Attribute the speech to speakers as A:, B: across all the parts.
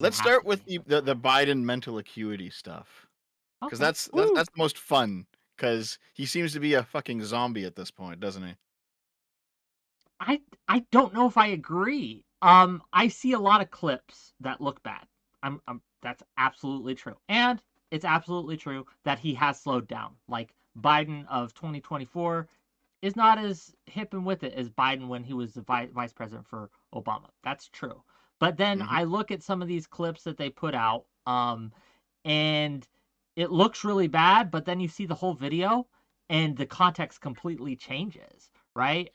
A: Let's start with
B: be.
A: the Biden mental acuity stuff, because
B: Okay.
A: that's the most fun. Because he seems to be a fucking zombie at this point, doesn't he?
B: I don't know if I agree. I see a lot of clips that look bad. That's absolutely true. And it's absolutely true that he has slowed down. Like Biden of 2024 is not as hip and with it as Biden when he was the vice president for Obama. That's true. But then
A: Mhm.
B: I look at some of these clips that they put out, and it looks really bad, but then you see the whole video and the context completely changes, right?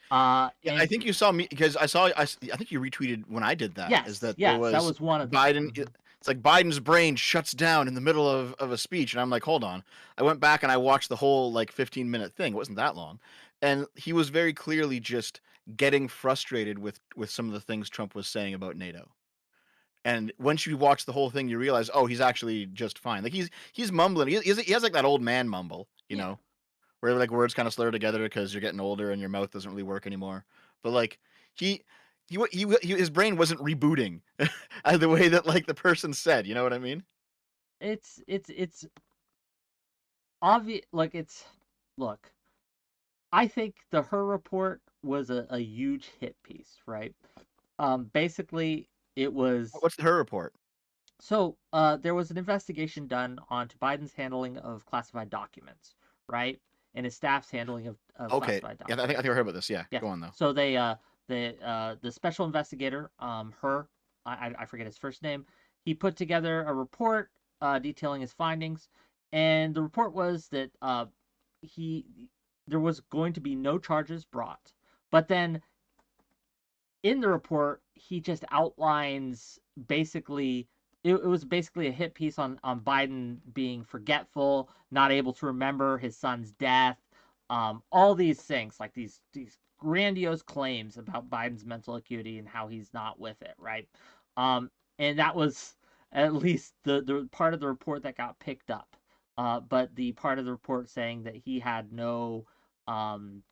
A: Yeah, I
B: And
A: think you saw me because I think you retweeted when I did that, is
B: yes,
A: that there
B: yes, that
A: was
B: was one of them.
A: Biden it's like Biden's brain shuts down in the middle of a speech, and I'm like, "Hold on." I went back and I watched the whole, like, 15-minute thing, it wasn't that long, and he was very clearly just getting frustrated with some of the things Trump was saying about NATO. And once you watch the whole thing, you realize, oh, he's actually just fine. Like he's mumbling. He has like that old man mumble,
B: Yeah.
A: where like words kind of slur together because you're getting older and your mouth doesn't really work anymore. But like he his brain wasn't rebooting the way that like the person said. You know what I mean?
B: It's obvious. Like it's look. I think the Her report was a huge hit piece, right? Basically, it was
A: What's her report?
B: so there was an investigation done onto Biden's handling of classified documents, right, and his staff's handling of
A: Okay,
B: classified
A: yeah, I think
B: documents.
A: I heard about this. Yeah,
B: Yes.
A: go on though.
B: So the special investigator, her, I forget his first name. He put together a report detailing his findings, and the report was that he there was going to be no charges brought, but then in the report he just outlines basically it was basically a hit piece on Biden being forgetful, not able to remember his son's death, all these things like these grandiose claims about Biden's mental acuity and how he's not with it, right? And that was at least the part of the report that got picked up. But the part of the report saying that he had no um,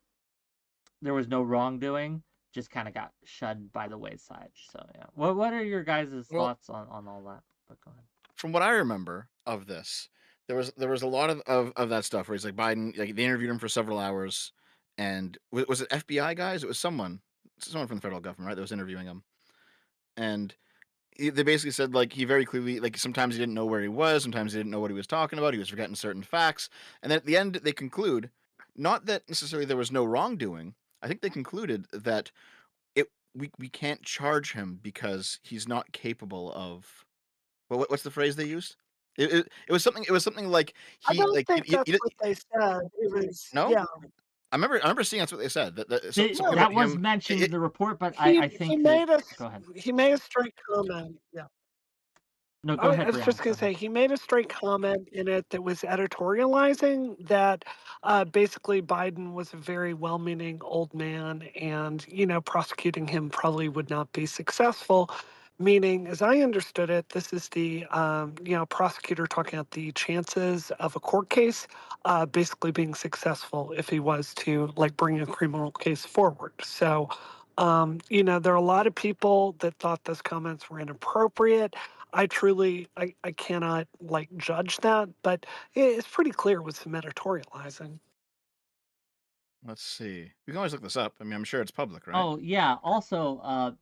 B: there was no wrongdoing just kind of got shunned by the wayside. So yeah, what are your guys'
A: Well,
B: thoughts on all that? But go ahead.
A: from what I remember of this, there was a lot of that stuff where he's like Biden, like they interviewed him for several hours, and was it FBI guys? It was someone from the federal government, right? That was interviewing him, and they basically said like he very clearly like sometimes he didn't know where he was, sometimes he didn't know what he was talking about, he was forgetting certain facts, and then at the end they conclude not that necessarily there was no wrongdoing. I think they concluded that we can't charge him because he's not capable of what's the phrase they used? It was something like
C: I
A: he
C: don't
A: like
C: think that's what they said. It was,
A: no?
C: yeah,
A: I remember seeing that's what they said, that something
C: no.
A: about
B: That was
A: him
B: mentioned in the report, but I
C: He
B: think that
C: made a
B: go ahead.
C: he made a straight comment. Yeah.
B: No, go
C: I
B: ahead,
C: was
B: Brianna.
C: just
B: Go
C: going to
B: ahead.
C: say he made a straight comment in it that was editorializing that basically Biden was a very well-meaning old man, and prosecuting him probably would not be successful. Meaning, as I understood it, this is the prosecutor talking about the chances of a court case basically being successful if he was to like bring a criminal case forward. So. There are a lot of people that thought those comments were inappropriate. I cannot like judge that, but it's pretty clear it was some editorializing.
A: let's see. We can always look this up. I mean, I'm sure it's public, right?
B: Oh yeah. Also,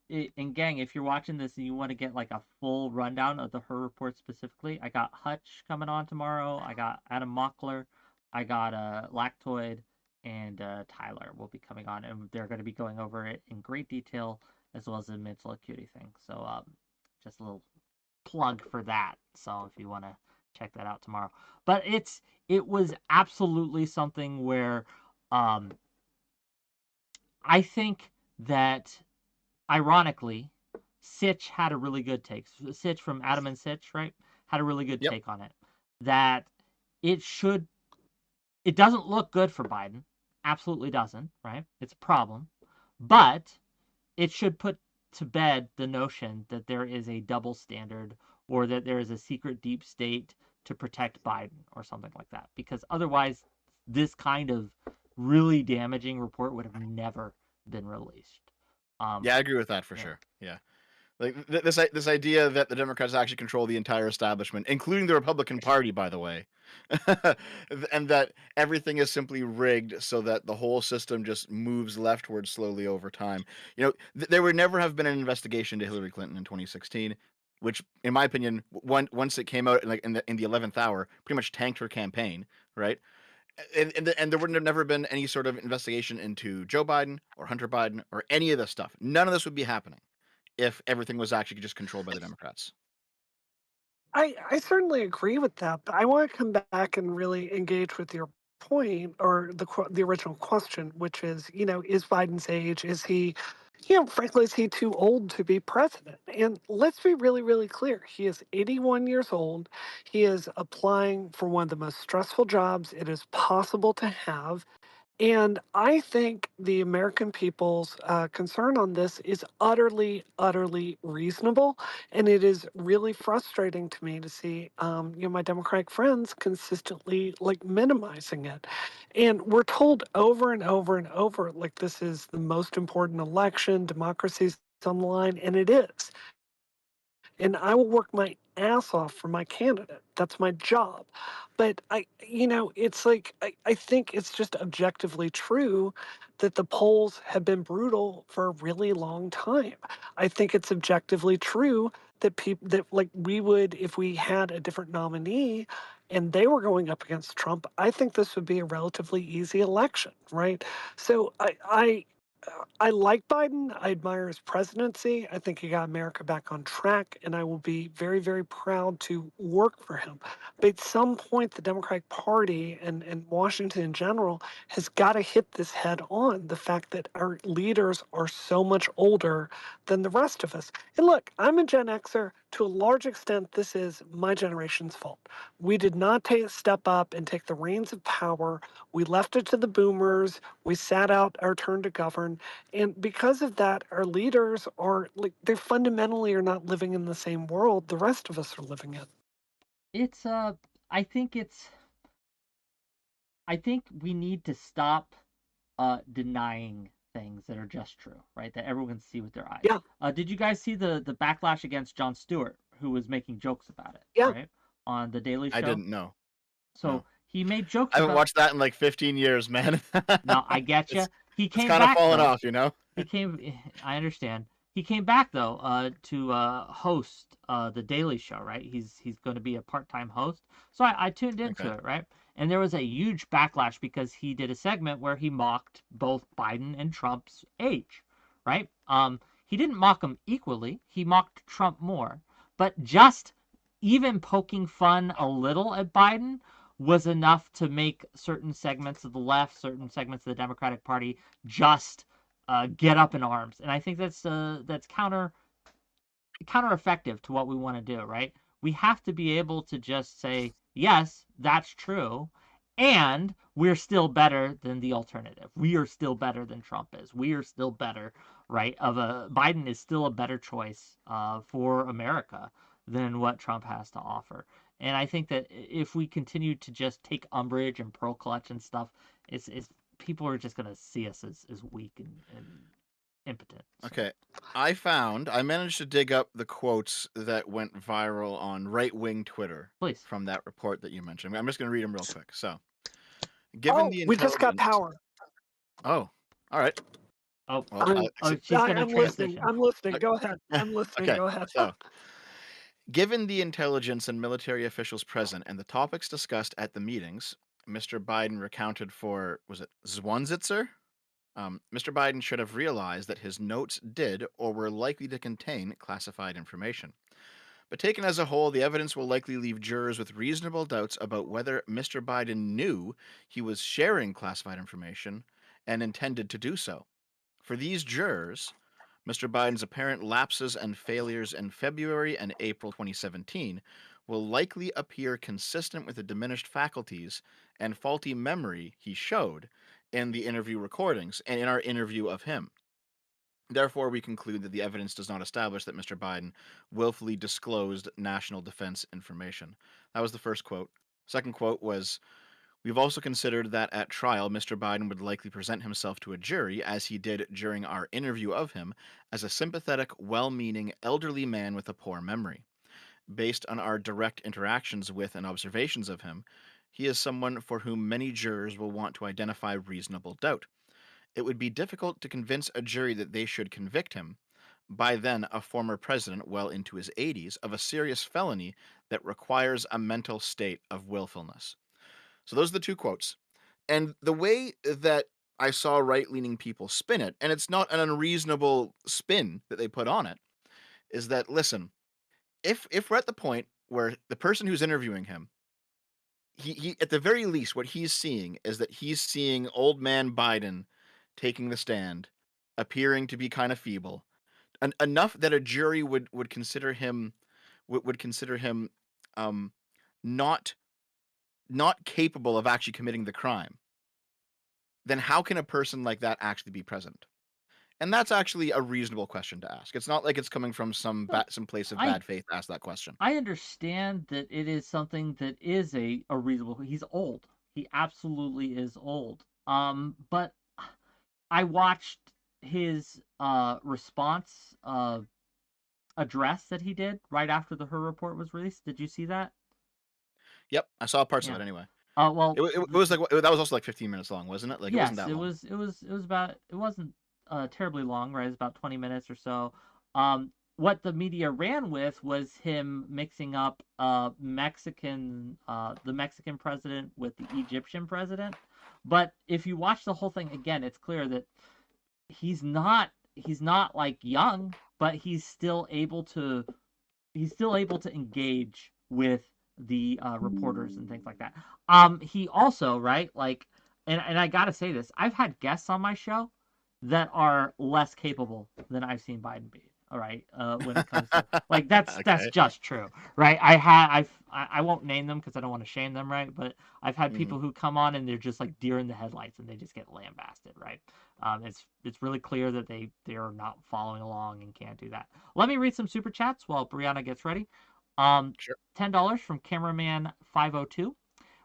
B: and gang, if you're watching this and you want to get like a full rundown of the Her report specifically, I got Hutch coming on tomorrow. I got Adam Mockler. I got Lactoid, and Tyler will be coming on, and they're going to be going over it in great detail as well as the mental acuity thing. So just a little plug for that. So if you want to check that out tomorrow, but it was absolutely something where um I think that ironically, Sitch had a really good take. Sitch from Adam and Sitch, right? Had a really good
A: Yep.
B: take on it. That it should, it doesn't look good for Biden. Absolutely doesn't, right? It's a problem. But it should put to bed the notion that there is a double standard or that there is a secret deep state to protect Biden or something like that. Because otherwise, this kind of really damaging report would have never been released.
A: Yeah, I agree with that for
B: Yeah.
A: sure. Yeah. Like this idea that the Democrats actually control the entire establishment, including the Republican Party, by the way, and that everything is simply rigged so that the whole system just moves leftward slowly over time. There would never have been an investigation to Hillary Clinton in 2016, which, in my opinion, once it came out in the 11th hour, pretty much tanked her campaign, right? And there would have never been any sort of investigation into Joe Biden or Hunter Biden or any of this stuff. None of this would be happening if everything was actually just controlled by the Democrats.
C: I certainly agree with that, but I want to come back and really engage with your point or the original question, which is, is Biden's age, is he, frankly, is he too old to be president? And let's be really, really clear. He is 81 years old. He is applying for one of the most stressful jobs it is possible to have. And I think the American people's concern on this is utterly, utterly reasonable, and it is really frustrating to me to see, my Democratic friends consistently like minimizing it. And we're told over and over and over, like this is the most important election, democracy's on the line, and it is, and I will work my ass off for my candidate. That's my job. But it's like I think it's just objectively true that the polls have been brutal for a really long time. I think it's objectively true that people that like we would if we had a different nominee and they were going up against Trump, I think this would be a relatively easy election, right? So I like Biden. I admire his presidency. I think he got America back on track, and I will be very, very proud to work for him. But at some point, the Democratic Party and Washington in general has got to hit this head on, the fact that our leaders are so much older than the rest of us. And look, I'm a Gen Xer. To a large extent, this is my generation's fault. We did not take a step up and take the reins of power. We left it to the boomers. We sat out our turn to govern. And because of that, our leaders are like, they fundamentally are not living in the same world the rest of us are living in.
B: It's I think it's I think we need to stop denying things that are just true, right? That everyone can see with their eyes.
C: Yeah,
B: Did you guys see the backlash against Jon Stewart, who was making jokes about it,
C: yeah.
B: right, on the Daily
A: I
B: Show?
A: didn't know.
B: So
A: No.
B: he made jokes
A: I haven't
B: about.
A: watched that in like 15 years, man.
B: Now I get you.
A: it's
B: He
A: it's
B: came
A: kind of
B: back
A: fallen
B: though.
A: off, you know.
B: He came. I understand. He came back though to host the Daily Show. Right. He's going to be a part-time host. So I tuned into
A: Okay.
B: it. Right. And there was a huge backlash because he did a segment where he mocked both Biden and Trump's age. Right. He didn't mock them equally. He mocked Trump more. But just even poking fun a little at Biden was enough to make certain segments of the left, certain segments of the Democratic Party just get up in arms, and I think that's counter effective to what we want to do. Right? We have to be able to just say yes, that's true, and we're still better than the alternative. We are still better than Trump is. We are still better. Right? Biden is still a better choice for America than what Trump has to offer. And I think that if we continue to just take umbrage and pearl clutch and stuff, it's people are just gonna see us as weak and impotent. So
A: Okay. I managed to dig up the quotes that went viral on right-wing Twitter
B: please.
A: from that report that you mentioned. I'm just going to read them real quick. So, given
C: Oh,
A: the
C: we just got
A: intelligence.
C: power.
A: Oh, all right.
B: Oh,
A: Well,
C: I'm,
B: she's gonna
C: I'm listening.
B: transition.
C: I'm listening. Go ahead. I'm listening.
A: okay.
C: Go ahead.
A: So, given the intelligence and military officials present and the topics discussed at the meetings, Mr. Biden recounted for, was it Zwanzitzer? Mr. Biden should have realized that his notes did or were likely to contain classified information. But taken as a whole, the evidence will likely leave jurors with reasonable doubts about whether Mr. Biden knew he was sharing classified information and intended to do so. For these jurors, Mr. Biden's apparent lapses and failures in February and April 2017 will likely appear consistent with the diminished faculties and faulty memory he showed in the interview recordings and in our interview of him. Therefore, we conclude that the evidence does not establish that Mr. Biden willfully disclosed national defense information. That was the first quote. Second quote was, We've also considered that at trial, Mr. Biden would likely present himself to a jury, as he did during our interview of him, as a sympathetic, well meaning, elderly man with a poor memory. Based on our direct interactions with and observations of him, he is someone for whom many jurors will want to identify reasonable doubt. It would be difficult to convince a jury that they should convict him, by then a former president well into his 80s, of a serious felony that requires a mental state of willfulness. So those are the two quotes. And the way that I saw right leaning people spin it, and it's not an unreasonable spin that they put on it, is that listen, if we're at the point where the person who's interviewing him, he at the very least, what he's seeing is that he's seeing old man Biden taking the stand, appearing to be kind of feeble, enough that a jury would consider him would consider him um not not capable of actually committing the crime. Then how can a person like that actually be president? And that's actually a reasonable question to ask. It's not like it's coming from
B: No,
A: some place of
B: I
A: bad faith to ask that question.
B: I understand that it is something that is a reasonable. He's old. He absolutely is old. But I watched his response address that he did right after the Her report was released. Did you see that?
A: Yep, I saw parts of
B: Yeah.
A: it anyway.
B: Well,
A: It was like that was also like 15 minutes long, wasn't it? Like it wasn't
B: yes,
A: that
B: it
A: long.
B: was. It was about. It wasn't terribly long, right? It was about 20 minutes or so. What the media ran with was him mixing up the Mexican president with the Egyptian president. But if you watch the whole thing again, it's clear that he's not like young, but he's still able to engage with the reporters and things like that. He also, right, like, and I gotta say this, I've had guests on my show that are less capable than I've seen Biden be. All right, when it comes to like that's
A: Okay.
B: just true, right? I won't name them because I don't want to shame them, right? But I've had
A: Mhm.
B: people who come on and they're just like deer in the headlights and they just get lambasted, right? It's really clear that they are not following along and can't do that. Let me read some super chats while Brianna gets ready.
A: Sure.
B: $10 from cameraman 502.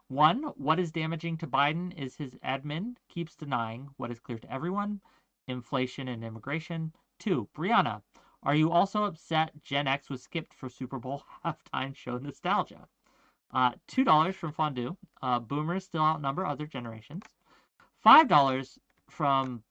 B: One, what is damaging to Biden is his admin keeps denying what is clear to everyone: inflation and immigration. Two, Brianna, are you also upset Gen X was skipped for Super Bowl halftime show nostalgia? $2 from Fondue. Boomers still outnumber other generations. $5 from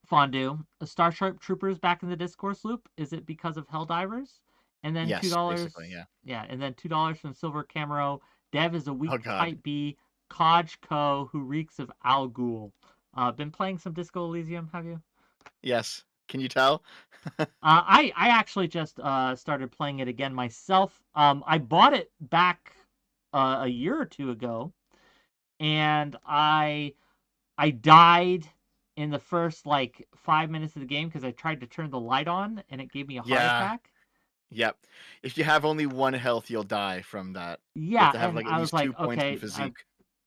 B: Fondue. Starship Troopers back in the discourse loop. Is it because of Helldivers? And then two
A: Yes, basically,
B: dollars.
A: yeah.
B: Yeah, and then $2 from Silver Camaro. Dev is a
A: Oh
B: weak
A: god.
B: type B Codge Co who reeks of Al Ghul. Been playing some Disco Elysium, have you?
A: Yes. Can you tell?
B: I actually just started playing it again myself. I bought it back a year or two ago, and I died in the first like 5 minutes of the game because I tried to turn the light on and it gave me a heart
A: Yeah.
B: attack.
A: Yep. If you have only one health, you'll die from that. You have
B: Yeah,
A: to have
B: and
A: like at
B: I was
A: least 2
B: like,
A: points in
B: okay,
A: physique.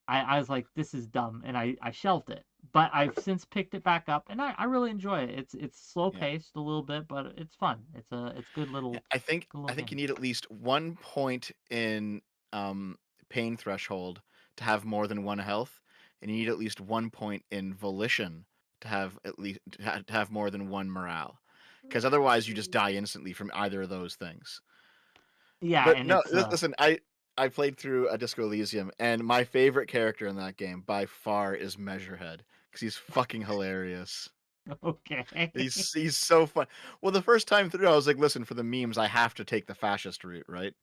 B: I was like, this is dumb, and I shelved it. But I've since picked it back up, and I really enjoy it. It's slow
A: Yeah.
B: paced a little bit, but it's fun. It's good
A: Yeah,
B: little good
A: I
B: little
A: think you
B: game.
A: need at least 1 point in pain threshold to have more than 1 health, and you need at least 1 point in volition to have at least to have more than 1 morale. Because otherwise you just die instantly from either of those things.
B: Yeah,
A: But
B: and
A: no,
B: it's
A: listen, I played through a Disco Elysium, and my favorite character in that game by far is Measurehead because he's fucking hilarious.
B: okay.
A: He's so fun. Well, the first time through, I was like, listen, for the memes, I have to take the fascist route, right?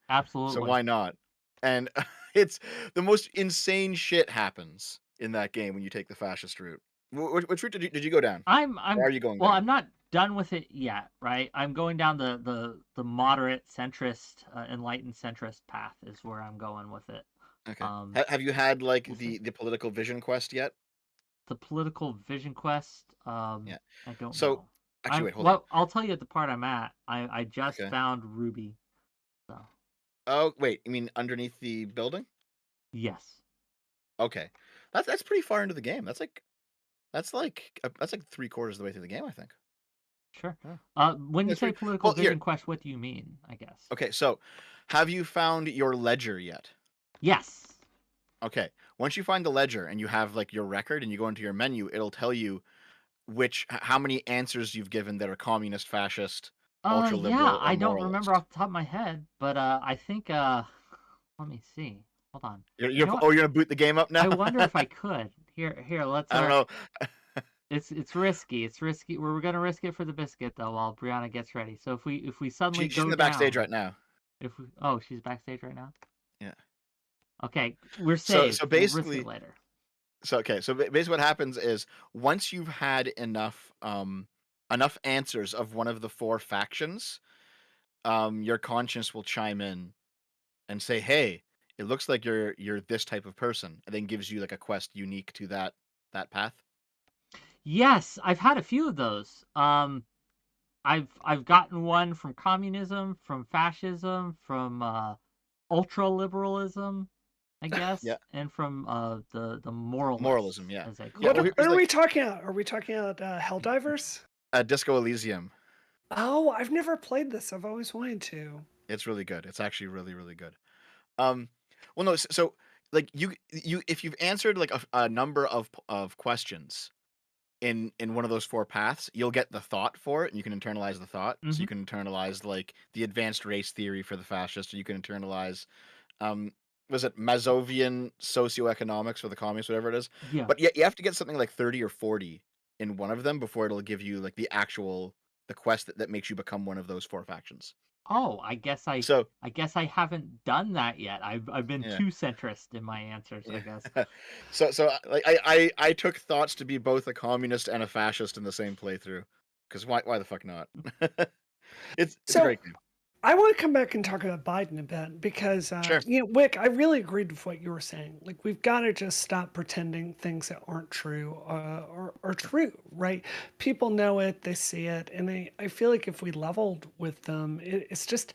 A: So
B: Absolutely.
A: why not? And it's the most insane shit happens in that game when you take the fascist route. Which route did you go down? Or
B: I'm
A: are you going
B: well, I'm
A: down?
B: not done with it yet, right? I'm going down the moderate centrist, enlightened centrist path is where I'm going with it.
A: Okay.
B: Um,
A: Have you had like
B: we'll see.
A: the political vision quest yet?
B: The political vision quest,
A: Yeah.
B: I don't
A: So
B: know.
A: actually,
B: I'm
A: wait, hold on.
B: well, I'll tell you at the part I'm at. I just
A: Okay.
B: found Ruby. So,
A: Oh, wait, you mean underneath the building?
B: yes.
A: Okay. That's pretty far into the game. That's like 3/4 of the way through the game, I think.
B: Sure.
A: Yeah.
B: When you
A: That's
B: say
A: pretty
B: political
A: well. Here,
B: vision quest, what do you mean, I guess?
A: okay. So, have you found your ledger yet?
B: Yes.
A: Okay. Once you find the ledger and you have like your record and you go into your menu, it'll tell you how many answers you've given that are communist, fascist, ultra
B: Yeah,
A: liberal, or
B: I don't remember
A: moralist.
B: off the top of my head, but I think let me see. Hold on. You know what?
A: You're gonna boot the game up
B: I
A: now?
B: wonder if I could. Here, let's
A: I don't know.
B: it's risky. It's risky. We're gonna risk it for the biscuit though while Brianna gets ready. So if we suddenly
A: She's in
B: go
A: the backstage
B: down,
A: right now.
B: if we oh, she's backstage right now.
A: Yeah.
B: Okay, we're
A: So
B: saved.
A: so
B: We'll risk it
A: basically,
B: later.
A: basically what happens is once you've had enough answers of one of the four factions, your conscience will chime in and say, "Hey, it looks like you're this type of person," and then gives you like a quest unique to that path.
B: Yes, I've had a few of those. I've gotten one from communism, from fascism, from ultra liberalism, I guess,
A: Yeah,
B: and from the moralists,
A: moralism. Yeah,
B: as they
A: yeah.
B: call
C: What
A: Well,
B: them.
A: here's
C: are
A: like
C: we talking about? Are we talking about Helldivers?
A: Disco Elysium.
C: Oh, I've never played this. I've always wanted to.
A: It's really good. It's actually really really good. Um, well, no, so like if you've answered like a number of questions in one of those four paths, you'll get the thought for it, and you can internalize the thought. So
B: Hmm.
A: you can internalize like the advanced race theory for the fascist, or you can internalize um was it Mazovian socioeconomics for the communists, whatever it is.
B: Yeah.
A: But yet you have to get something like 30 or 40 in one of them before it'll give you like the quest that makes you become one of those four factions.
B: Oh,
A: So
B: I guess I haven't done that yet. I've been
A: yeah.
B: too centrist in my answers, I
A: Yeah.
B: guess.
A: Like I took thoughts to be both a communist and a fascist in the same playthrough. Because why the fuck not? It's a
C: So
A: great game.
C: I want to come back and talk about Biden a bit because,
A: Sure.
C: Wick, I really agreed with what you were saying. Like, we've got to just stop pretending things that aren't true are true, right? People know it, they see it. And I feel like if we leveled with them, it's just,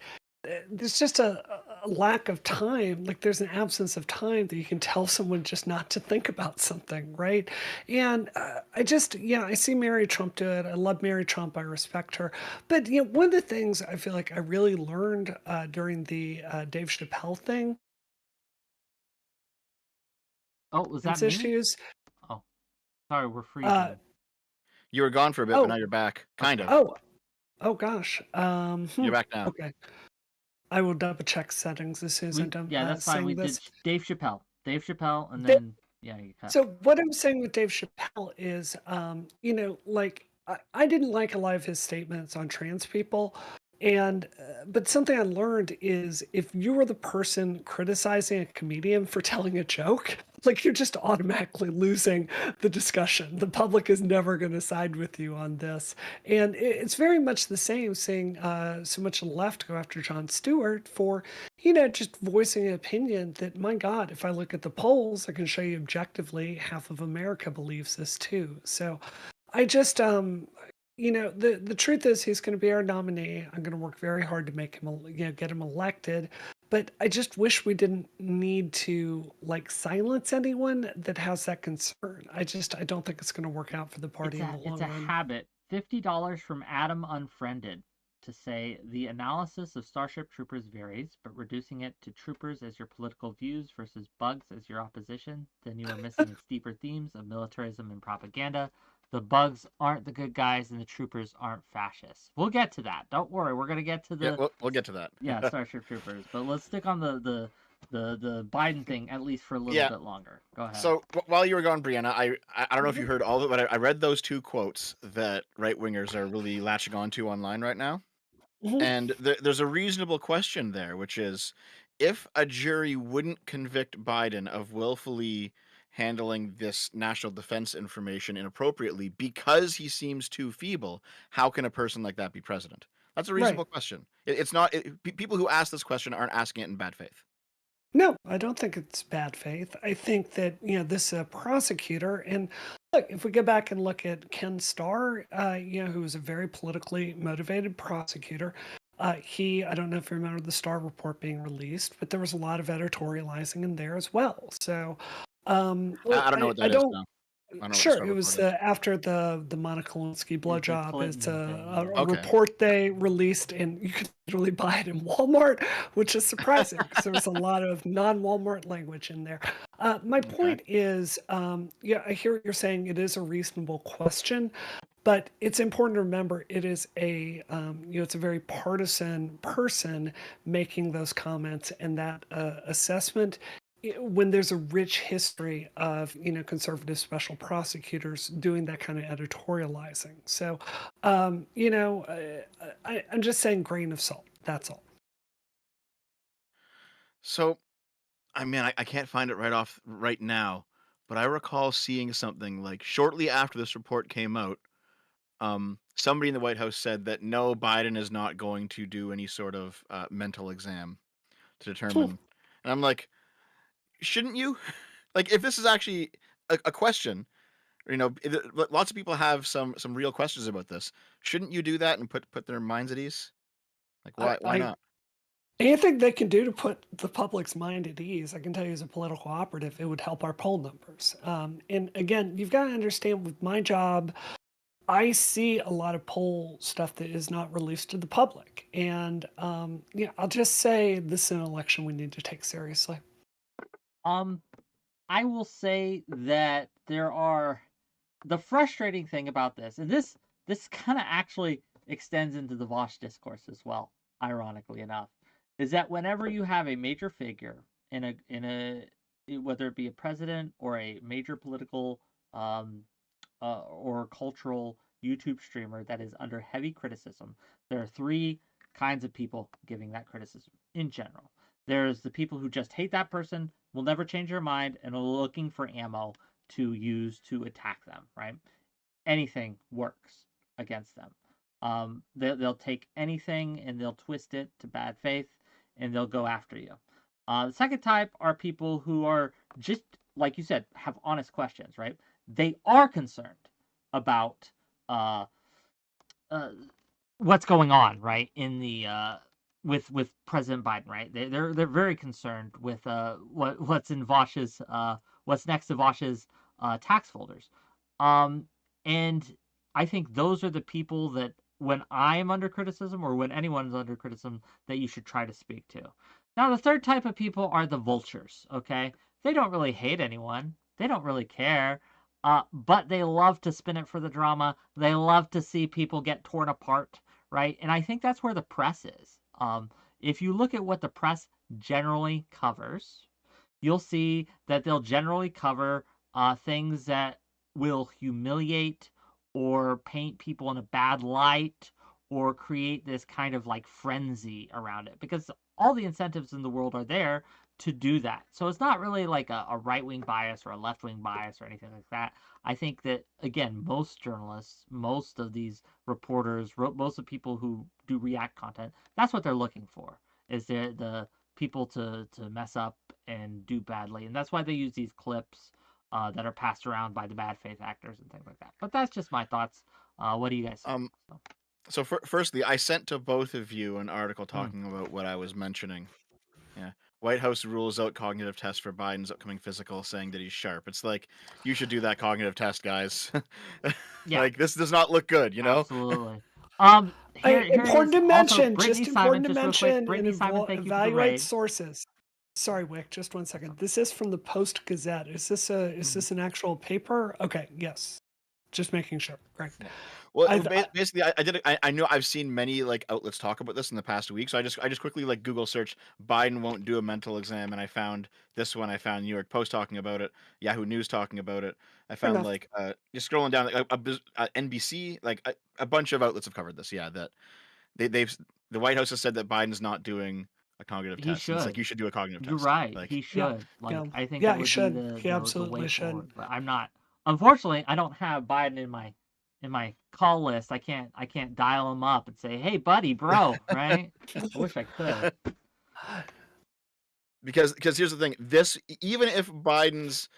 C: there's just a lack of time. Like, there's an absence of time that you can tell someone just not to think about something, right? And I just, I see Mary Trump do it. I love Mary Trump. I respect her. But one of the things I feel like I really learned during the Dave Chappelle thing,
B: Oh, was that
C: trans
B: me?
C: issues.
B: Oh, sorry, we're
C: Uh,
B: freezing.
A: You were gone for a bit, but now
C: oh,
A: you're back. Kind
B: Okay.
A: of.
C: oh gosh.
A: You're back now.
C: Okay, I will double check settings as soon as I'm done
B: Yeah, that's fine. We
C: saying
B: did
C: this.
B: Dave Chappelle. Dave Chappelle, and then yeah, you cut.
C: So what I'm saying with Dave Chappelle is, like I didn't like a lot of his statements on trans people, and but something I learned is if you were the person criticizing a comedian for telling a joke, like you're just automatically losing the discussion. The public is never going to side with you on this, and it's very much the same. Seeing so much of the left go after Jon Stewart for just voicing an opinion that, my God, if I look at the polls, I can show you objectively half of America believes this too. So I just, the truth is he's going to be our nominee. I'm going to work very hard to make him, get him elected. But I just wish we didn't need to like silence anyone that has that concern. I don't think it's going to work out for the party in the
B: It's
C: long
B: a
C: run.
B: habit. $50 from Adam Unfriended to say the analysis of Starship Troopers varies, but reducing it to troopers as your political views versus bugs as your opposition, then you are missing its deeper themes of militarism and propaganda. The bugs aren't the good guys and the troopers aren't fascists. We'll get to that. Don't worry. We're gonna get to
A: Yeah,
B: the
A: we'll get to that.
B: Starship Troopers, but let's stick on the Biden thing at least for a little
A: Yeah.
B: bit longer. Go ahead.
A: So while you were gone, Brianna, I don't know if you heard all of it, but I read those two quotes that right wingers are really latching onto online right now.
C: Mhm.
A: And there's a reasonable question there, which is if a jury wouldn't convict Biden of willfully handling this national defense information inappropriately because he seems too feeble, how can a person like that be president? That's a
C: Right.
A: reasonable question. It's not, people who ask this question aren't asking it in bad faith.
C: No, I don't think it's bad faith. I think that, this prosecutor, and look, if we go back and look at Ken Starr, who was a very politically motivated prosecutor, I don't know if you remember the Starr report being released, but there was a lot of editorializing in there as well. So,
A: I
C: look,
A: don't know what
C: I
A: that is
C: don't,
A: now. I don't know what the
C: Sure,
A: start
C: it was
A: report is.
C: after the Monica Lewinsky
B: The
C: blowjob. It's
B: Clinton thing,
C: a
B: yeah.
A: Okay.
C: report they released, and you could literally buy it in Walmart, which is surprising because there was a lot of non-Walmart language in there. My
A: Okay.
C: point is, yeah, I hear what you're saying. It is a reasonable question, but it's important to remember it is it's a very partisan person making those comments, and that assessment when there's a rich history of conservative special prosecutors doing that kind of editorializing. So I'm just saying grain of salt, that's all.
A: So, I mean, I can't find it right now, but I recall seeing something like shortly after this report came out. Somebody in the White House said that no, Biden is not going to do any sort of mental exam to
C: Hmm.
A: determine. And I'm like, shouldn't you? Like, if this is actually a question, lots of people have some real questions about this. Shouldn't you do that and put their minds at ease? Like,
C: I,
A: why
C: I
A: not?
C: Anything they can do to put the public's mind at ease, I can tell you as a political operative, it would help our poll numbers. And again, you've got to understand with my job, I see a lot of poll stuff that is not released to the public. And I'll just say this is an election we need to take seriously.
B: Um, I will say that there are the frustrating thing about this, and this kind of actually extends into the Vosh discourse as well, ironically enough, is that whenever you have a major figure in a whether it be a president or a major political um, or cultural YouTube streamer that is under heavy criticism, there are three kinds of people giving that criticism in general. There's the people who just hate that person, will never change their mind, and are looking for ammo to use to attack them, right? Anything works against them. They'll take anything and they'll twist it to bad faith and they'll go after you. The second type are people who are just, like you said, have honest questions, right? They are concerned about uh, uh, what's going on, right? In the with President Biden, right? They're very concerned with what's in Vosh's what's next to Vosh's tax folders, um, and I think those are the people that when I am under criticism or when anyone is under criticism that you should try to speak to. Now the third type of people are the vultures. Okay, they don't really hate anyone. They don't really care. But they love to spin it for the drama. They love to see people get torn apart, right? And I think that's where the press is. If you look at what the press generally covers, you'll see that they'll generally cover things that will humiliate or paint people in a bad light or create this kind of like frenzy around it because all the incentives in the world are there to do that. So it's not really like a right wing bias or a left wing bias or anything like that. I think that, again, most journalists, most of these reporters, most of the people who do react content, that's what they're looking for is the people to mess up and do badly. And that's why they use these clips that are passed around by the bad faith actors and things like that. But that's just my thoughts. What do you guys think?
A: Um,
B: So,
A: so firstly, I sent to both of you an article
B: mm,
A: talking about what I was mentioning. Yeah. White House rules out cognitive test for Biden's upcoming physical, saying that he's sharp. It's like you should do that cognitive test, guys.
B: yeah,
A: Like this does not look good, you know?
B: absolutely. Here it
C: Important
B: is.
C: to
B: Also,
C: mention,
B: Brittany
C: just
B: Simon,
C: important to
B: just real quick.
C: mention and
B: Brittany Simon, thank you for the
C: evaluate
B: raid.
C: sources. Sorry, Wick, just one second. This is from the Post Gazette. Is
B: Mhm.
C: this an actual paper? Okay, yes. Just making sure. Great.
A: Yeah. Well,
C: I've
A: basically, I know I've seen many like outlets talk about this in the past week, so I just quickly like Google search Biden won't do a mental exam, and I found this one. I found New York Post talking about it, Yahoo News talking about it. I
C: Fair
A: found
C: enough.
A: like just scrolling down like NBC, like a bunch of outlets have covered this. Yeah, that they've the White House has said that Biden's not doing a cognitive
B: He
A: test, and it's like
B: should.
A: you should do a cognitive
B: You're
A: test.
B: right.
A: Like
B: He
C: Yeah,
B: should.
C: yeah,
B: Like, I think
C: yeah.
B: that
C: He
B: would be
C: should. He
B: the way
C: absolutely should.
B: forward. But I'm not. Unfortunately, I don't have Biden in my call list. I can't dial him up and say, "Hey, buddy, bro," right? I wish I could.
A: because here's the thing, even if Biden's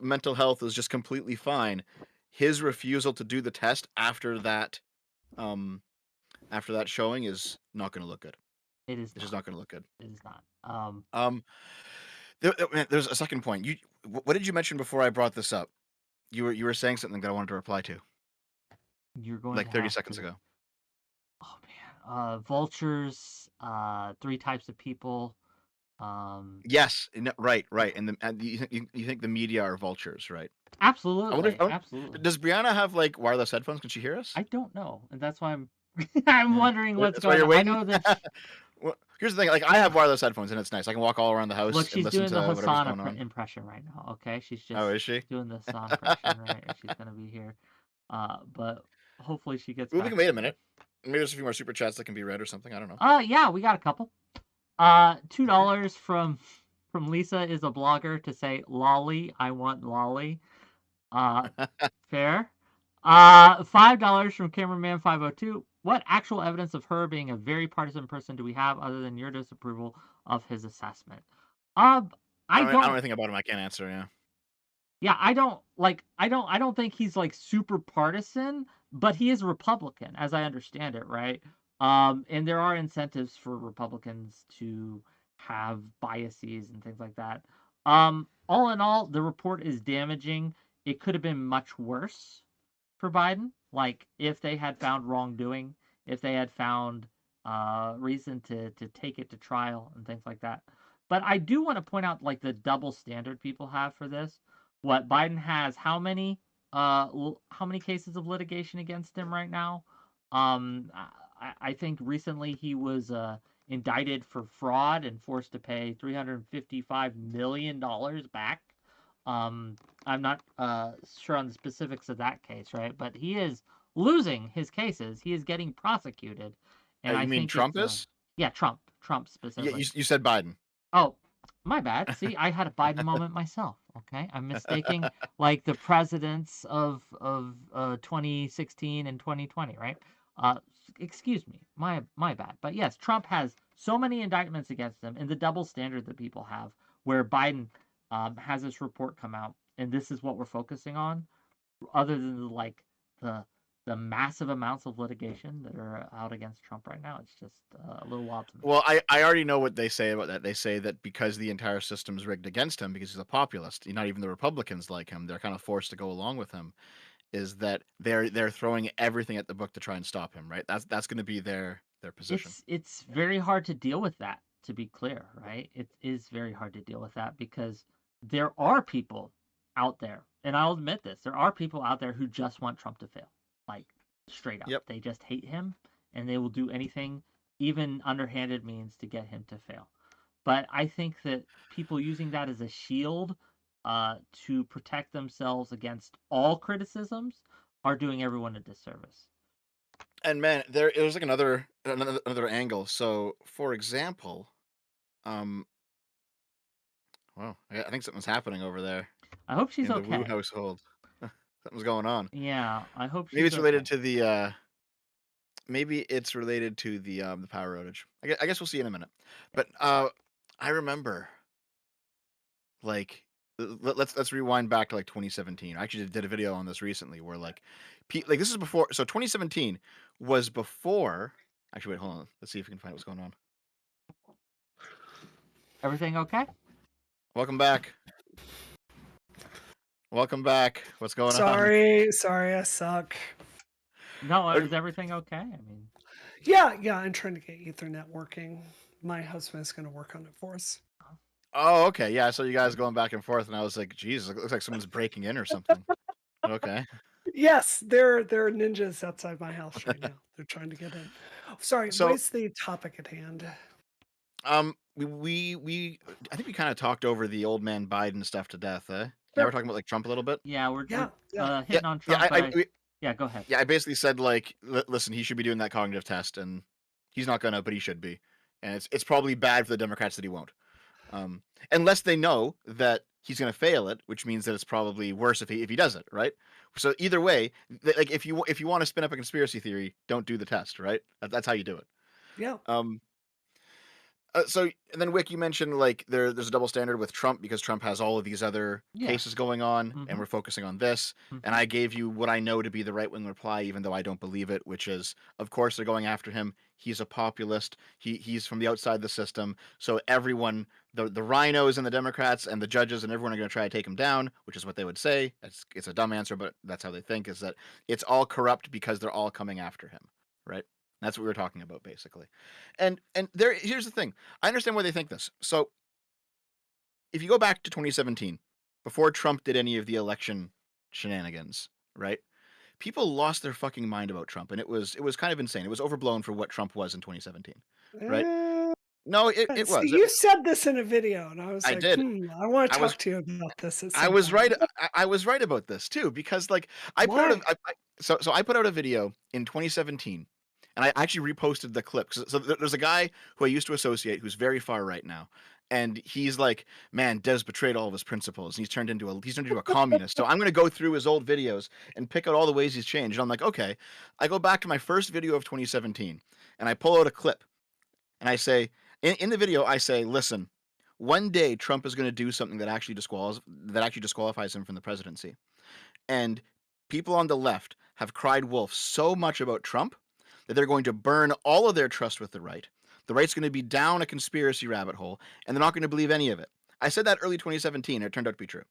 A: mental health is just completely fine, his refusal to do the test um after that showing is not going to look good.
B: It is
A: It's just
B: not.
A: not going to look good.
B: It is not.
A: um there's a second point. What did you mention before I brought this up? You were saying something that I wanted to reply to
B: You're going to
A: like 30
B: have
A: seconds
B: to.
A: ago.
B: Oh man, vultures. Three types of people.
A: Yes, right, right. And you think the media are vultures, right? I wonder if
B: Absolutely, absolutely.
A: does Brianna have like wireless headphones? Can she hear us?
B: I don't know, and that's why I'm I'm
A: Yeah,
B: wondering what's
A: that's why
B: going
A: you're
B: on. I
A: waiting.
B: know that.
A: Well, here's the thing. Like I have wireless headphones and it's nice. I can walk all around the
B: Look,
A: house and
B: she's
A: listen
B: doing the
A: to whatever's
B: Hassan
A: going on.
B: impression right now. Okay, she's
A: Oh,
B: just
A: is she?
B: doing the Hassan impression, right? And she's gonna be here. But hopefully she gets
A: Well, we
B: back
A: can wait a
B: soon.
A: minute. Maybe there's a few more super chats that can be read or something. I don't know.
B: Yeah, we got a couple. $2 from Lisa is a blogger to say lolly. I want lolly. Uh, fair. $5 from cameraman 502. What actual evidence of her being a very partisan person do we have other than your disapproval of his assessment? Uh, I
A: I don't know
B: don't.
A: anything about him. I can't answer. Yeah.
B: Yeah, I don't think he's like super partisan, but he is a Republican, as I understand it, right? And there are incentives for Republicans to have biases and things like that. All in all, the report is damaging. It could have been much worse for Biden. Like if they had found wrongdoing, if they had found reason to take it to trial and things like that. But I do want to point out like the double standard people have for this. What Biden has how many cases of litigation against him right now? I think recently he was indicted for fraud and forced to pay $355 million back. I'm not sure on the specifics of that case, right? But he is losing his cases. He is getting prosecuted, and I
A: You mean
B: think
A: Trump
B: it's
A: is?
B: yeah, Trump
A: Yeah.
B: specifically.
A: You said Biden.
B: Oh, my bad. See, I had a Biden moment myself. Okay, I'm mistaking like the presidents of 2016 and 2020, right? Uh, excuse me, my bad. But yes, Trump has so many indictments against him, and the double standard that people have, where Biden has this report come out, and this is what we're focusing on, other than like the the massive amounts of litigation that are out against Trump right now. It's just a little wild to me.
A: Well, I already know what they say about that. They say that because the entire system's rigged against him because he's a populist, not even the Republicans like him. They're kind of forced to go along with him. Is that they're throwing everything at the book to try and stop him, right? That's going to be their position.
B: It's very hard to deal with that, to be clear, right? It is very hard to deal with that because there are people out there, and I'll admit this, there are people out there who just want Trump to fail. Like straight up.
A: Yep.
B: They just hate him and they will do anything, even underhanded means to get him to fail. But I think that people using that as a shield to protect themselves against all criticisms are doing everyone a disservice.
A: And man, there it was like another angle. So, for example, um, well, I think something's happening over there
B: I hope she's
A: in the Wu
B: okay.
A: household. Something's going on.
B: Yeah, I hope
A: Maybe
B: she's
A: it's related
B: okay.
A: to the power outage. I guess we'll see in a minute. But I remember like let's rewind back to like 2017. I actually did a video on this recently where like like this is before, so 2017 was before. Actually, wait, hold on. Let's see if we can find out what's going on.
B: Everything okay?
A: Welcome back. Welcome back. What's going on?
C: Sorry, I suck.
B: No, is everything okay? I mean,
C: Yeah, I'm trying to get Ethernet working. My husband is going to work on it for us.
A: Oh, okay. Yeah, I saw you guys going back and forth, and I was like, "Jesus, it looks like someone's breaking in or something." Okay.
C: Yes, there are ninjas outside my house right now. They're trying to get in. Sorry, what
A: So,
C: is the topic at hand?
A: we I think we kind of talked over the old man Biden stuff to death, eh? Now we're
C: Sure.
A: talking about like Trump a little bit.
B: yeah, we're
C: Yeah.
A: Yeah,
B: hitting on
A: yeah.
B: Trump, but yeah, go ahead.
A: Yeah, I basically said like, listen, he should be doing that cognitive test, and he's not gonna, but he should be, and it's probably bad for the Democrats that he won't, unless they know that he's gonna fail it, which means that it's probably worse if he does it, right? So either way, like if you want to spin up a conspiracy theory, don't do the test, right? That's how you do it.
C: Yeah.
A: Um, So and then Wick, you mentioned like there's a double standard with Trump because Trump has all of these other cases
B: Yes.
A: going on, and
B: Mm-hmm.
A: we're focusing on this. And
B: Mm-hmm.
A: I gave you what I know to be the right wing reply, even though I don't believe it, which is, of course, they're going after him. He's a populist. He's from the outside the system. So everyone, the rhinos and the Democrats and the judges and everyone are going to try to take him down, which is what they would say. It's a dumb answer, but that's how they think. Is that it's all corrupt because they're all coming after him, right? That's what we were talking about, basically. And here's the thing. I understand why they think this. So if you go back to 2017, before Trump did any of the election shenanigans, right? People lost their fucking mind about Trump, and it was kind of insane. It was overblown for what Trump was in 2017, right?
C: Uh,
A: No, it
C: See,
A: was.
C: you said this in a video, and I was
A: I
C: like,
A: did.
C: I want to
A: I was
C: talk to you about this at
A: I
C: some
A: was
C: point.
A: right. I was right about this too because like I put out
C: Why?
A: so I put out a video in 2017, and I actually reposted the clip. So there's a guy who I used to associate who's very far right now, and he's like, man, Des betrayed all of his principles, and he's turned into a communist. So I'm gonna go through his old videos and pick out all the ways he's changed. And I'm like, okay, I go back to my first video of 2017, and I pull out a clip, and I say in the video I say, listen. One day Trump is going to do something that actually disqualifies him from the presidency. And people on the left have cried wolf so much about Trump that they're going to burn all of their trust with the right. The right's going to be down a conspiracy rabbit hole, and they're not going to believe any of it. I said that early 2017, and it turned out to be true.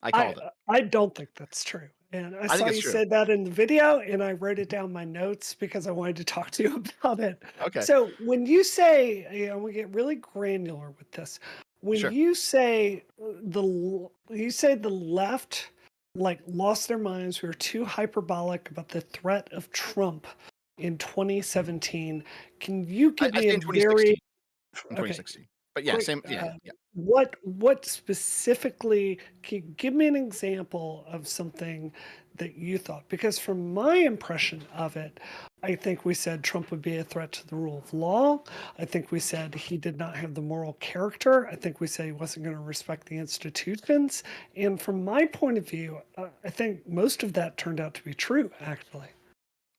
A: I
C: I
A: called it.
C: I don't think that's true. And I
A: I
C: saw
A: think it's
C: you
A: true.
C: say that in the video, and I wrote it down in my notes because I wanted to talk to you about it.
A: Okay,
C: So when you say, we get really granular with this. When
A: sure.
C: you say the left like lost their minds, we were too hyperbolic about the threat of Trump in 2017. Can you give
A: I
C: me
A: say
C: a
A: in
C: very
A: 2016. In
C: okay?
A: 2016. But yeah,
C: Great.
A: same. Yeah, yeah.
C: What specifically, can you give me an example of something that you thought? Because from my impression of it, I think we said Trump would be a threat to the rule of law. I think we said he did not have the moral character. I think we said he wasn't going to respect the institutions. And from my point of view, I think most of that turned out to be true, actually.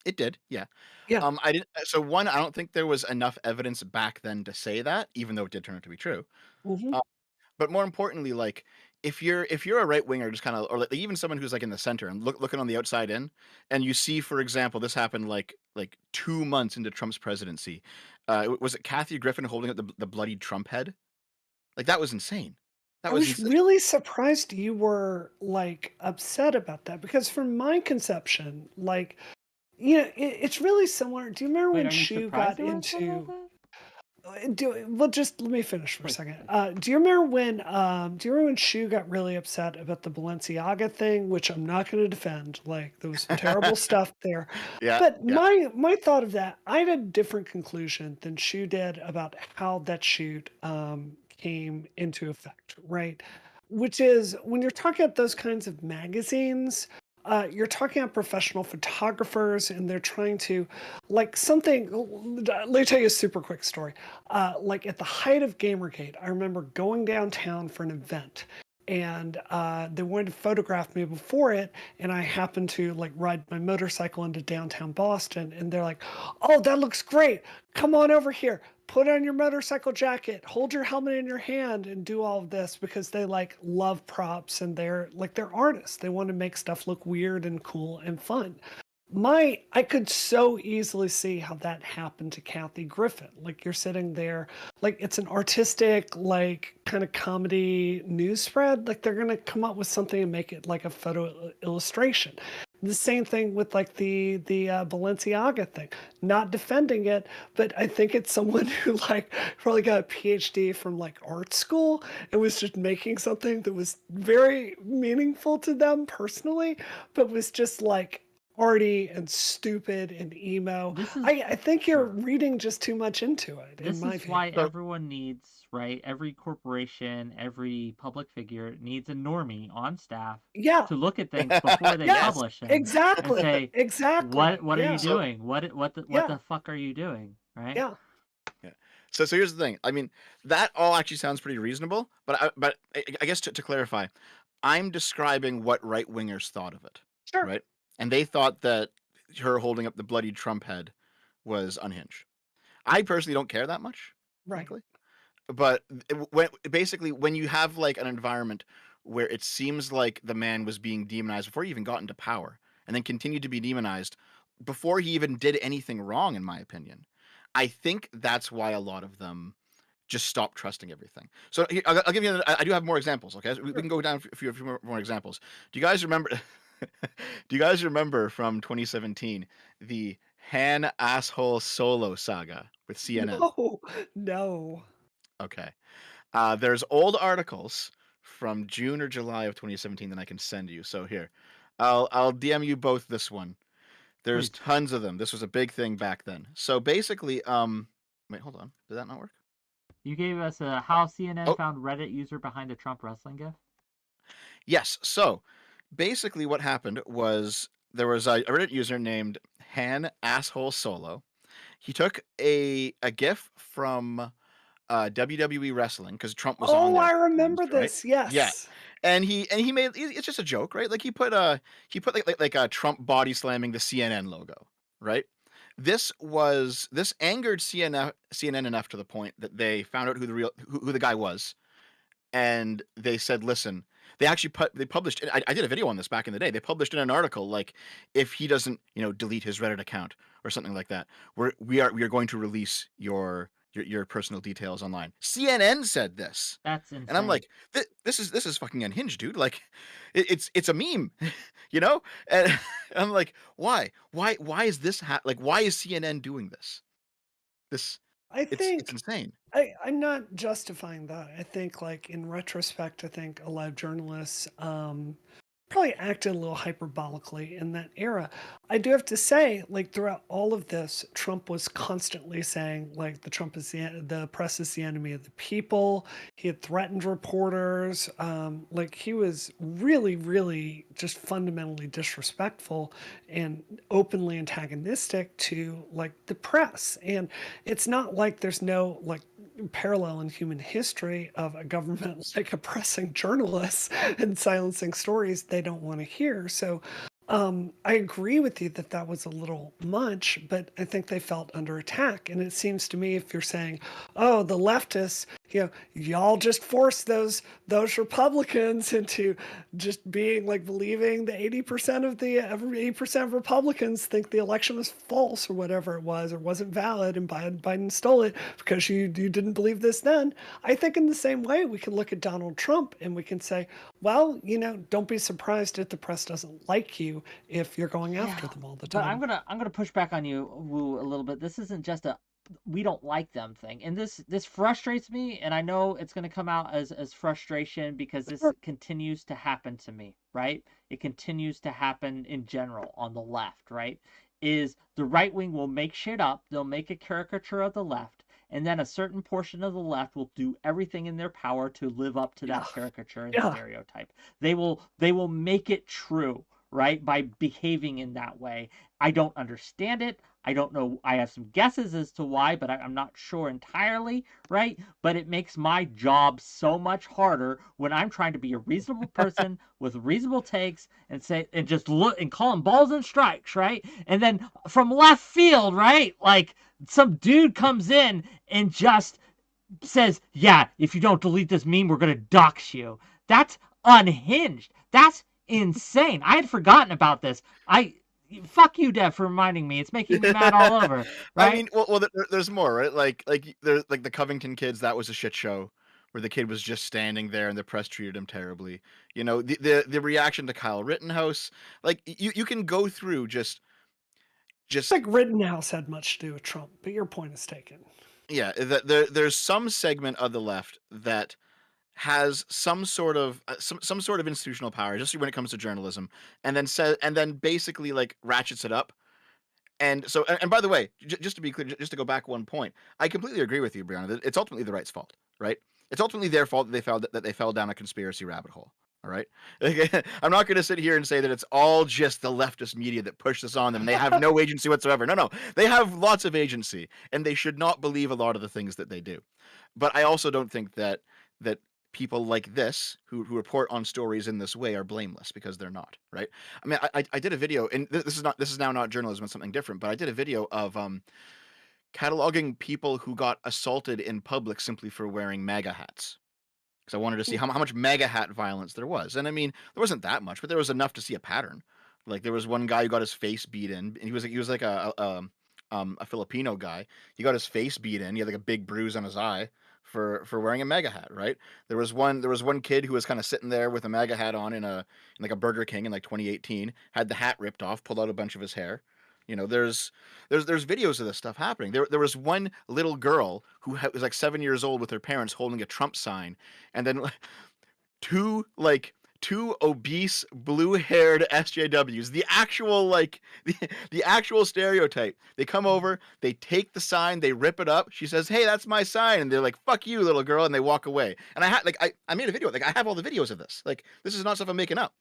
A: It did. Yeah.
C: Yeah.
A: I didn't. So one, I don't think there was enough evidence back then to say that, even though it did turn out to be true.
C: Hmm.
A: But more importantly, like if you're a right winger, just kind of, or like even someone who's like in the center and looking on the outside in, and you see, for example, this happened like 2 months into Trump's presidency. Was it Kathy Griffin holding up the bloodied Trump head? Like that was insane. That
C: I
A: was
C: was
A: insane.
C: really surprised you were like upset about that because from my conception, like, it's really similar. Do you remember
B: Wait,
C: when
B: are you
C: Shu
B: surprised
C: got
B: they were upset about
C: into
B: that?
C: well, just let me finish for a
B: Please,
C: second.
B: please.
C: Do you remember when Shu got really upset about the Balenciaga thing, which I'm not going to defend? Like there was some terrible stuff there.
A: Yeah,
C: But
A: yeah.
C: my thought of that, I had a different conclusion than Shu did about how that shoot came into effect, right? Which is when you're talking about those kinds of magazines, you're talking about professional photographers, and they're trying to, like something. Let me tell you a super quick story. Like at the height of Gamergate, I remember going downtown for an event, and they wanted to photograph me before it, and I happened to like ride my motorcycle into downtown Boston, and they're like, "Oh, that looks great. Come on over here. Put on your motorcycle jacket, hold your helmet in your hand, and do all of this," because they like love props, and they're artists. They want to make stuff look weird and cool and fun. I could so easily see how that happened to Kathy Griffin. Like you're sitting there, like it's an artistic, like kind of comedy news spread. Like they're gonna come up with something and make it like a photo illustration. The same thing with like the Balenciaga thing. Not defending it, but I think it's someone who like probably got a PhD from like art school and was just making something that was very meaningful to them personally, but was just like arty and stupid and emo.
B: This is
C: I think you're
B: sure.
C: reading just too much into it, in
B: This
C: my
B: is
C: view.
B: why
A: So
B: everyone needs, right? Every corporation, every public figure needs a normie on staff
C: Yeah.
B: to look at things before they
C: Yes.
B: publish them and
C: Exactly.
B: say,
C: Exactly.
B: what are you
C: Yeah.
A: so
B: doing? What
C: Yeah.
B: the fuck are you doing? Right?
C: Yeah.
A: yeah. So here's the thing. I mean, that all actually sounds pretty reasonable, but I guess to clarify, I'm describing what right wingers thought of it,
C: Sure.
A: right? And they thought that her holding up the bloody Trump head was unhinged. I personally don't care that much,
C: Right.
A: frankly. but basically when you have like an environment where it seems like the man was being demonized before he even got into power, and then continued to be demonized before he even did anything wrong, in my opinion, I think that's why a lot of them just stop trusting everything. So I'll give you. I do have more examples. Okay, so we
C: Sure.
A: can go down a few more examples. Do you guys remember? Do you guys remember from 2017 the Han asshole solo saga with CNN?
C: No, no.
A: Okay. There's old articles from June or July of 2017 that I can send you. So here, I'll DM you both this one. There's
B: Please.
A: tons of them. This was a big thing back then. So basically, wait, hold on. Did that not work?
B: You gave us a how CNN
A: Oh,
B: found Reddit user behind the Trump wrestling gif.
A: yes. So basically, what happened was there was a Reddit user named Han asshole solo. He took a GIF from WWE wrestling because Trump was on
C: Oh,
A: there
C: I
A: a few times,
C: remember
A: right?
C: this.
A: Yeah,
C: Yes.
A: and he made it's just a joke, right? Like he put like a Trump body slamming the CNN logo, right? This angered CNN enough to the point that they found out who the guy was, and they said, listen, they published. I did a video on this back in the day. They published in an article like, if he doesn't delete his Reddit account or something like that, we are going to release your personal details online. CNN said this,
B: That's
A: and I'm
B: insane.
A: like, this is fucking unhinged, dude. Like, it's a meme, you know. And I'm like, why is this like why is CNN doing this? This
C: I
A: it's
C: think
A: insane.
C: I'm not justifying that. I think, like, in retrospect, I think a lot of journalists probably acted a little hyperbolically in that era. I do have to say, like, throughout all of this, Trump was constantly saying, like, the press is the enemy of the people. He had threatened reporters. Like, he was really, really just fundamentally disrespectful and openly antagonistic to, like, the press. And it's not like there's no, like, parallel in human history of a government like oppressing journalists and silencing stories they don't want to hear. So I agree with you that that was a little much, but I think they felt under attack. And it seems to me, if you're saying, "Oh, the leftists, y'all just forced those Republicans into just being like believing the 80% of the 80% of Republicans think the election was false or whatever it was or wasn't valid, and Biden stole it because you didn't believe this then." I think in the same way we can look at Donald Trump and we can say, well, don't be surprised if the press doesn't like you if you're going
B: Yeah,
C: after them all the
B: but I'm
C: time.
B: gonna I'm gonna push back on you, Woo, a little bit. This isn't just a we don't like them thing, and this frustrates me, and I know it's gonna come out as frustration because this
C: Sure.
B: continues to happen to me, right? It continues to happen in general on the left, right? Is the right wing will make shit up, they'll make a caricature of the left, and then a certain portion of the left will do everything in their power to live up to
C: Yeah.
B: that caricature and
C: Yeah.
B: stereotype. They will make it true, right? By behaving in that way. I don't understand it. I don't know. I have some guesses as to why, but I'm not sure entirely, right? But it makes my job so much harder when I'm trying to be a reasonable person with reasonable takes and say and just look and call them balls and strikes, right? And then from left field, right? Like some dude comes in and just says, "Yeah, if you don't delete this meme, we're gonna dox you." That's unhinged. That's insane. I had forgotten about this. I fuck you, Dev, for reminding me. It's making me mad all over,
A: I
B: right?
A: mean, there's more, right? Like there's like the Covington kids. That was a shit show, where the kid was just standing there and the press treated him terribly. The reaction to Kyle Rittenhouse. Like you can go through
C: I
A: just
C: think Rittenhouse had much to do with Trump, but your point is taken.
A: yeah. There's some segment of the left that has some sort of institutional power, just when it comes to journalism, and then basically like ratchets it up. And so, and by the way, just to be clear, just to go back one point, I completely agree with you, Brianna. That it's ultimately the right's fault, right? It's ultimately their fault that they fell down a conspiracy rabbit hole. All right, I'm not going to sit here and say that it's all just the leftist media that pushed this on them, and they have no agency whatsoever. No, no, they have lots of agency, and they should not believe a lot of the things that they do. But I also don't think that people like this who report on stories in this way are blameless, because they're not, right? I mean, I did a video, and this is now not journalism, it's something different, but I did a video of cataloging people who got assaulted in public simply for wearing MAGA hats. Because I wanted to see how much MAGA hat violence there was. And I mean, there wasn't that much, but there was enough to see a pattern. Like there was one guy who got his face beat in, and he was like a Filipino guy. He got his face beat in. He had like a big bruise on his eye for wearing a MAGA hat. Right. There was one kid who was kind of sitting there with a MAGA hat on in like a Burger King in like 2018. Had the hat ripped off, pulled out a bunch of his hair. There's videos of this stuff happening. There was one little girl who was like 7 years old with her parents holding a Trump sign, and then two obese blue-haired SJWs, the actual the actual stereotype. They come over, they take the sign, they rip it up. She says, "Hey, that's my sign," and they're like, "Fuck you, little girl," and they walk away. And I made a video. Like I have all the videos of this. Like this is not stuff I'm making up.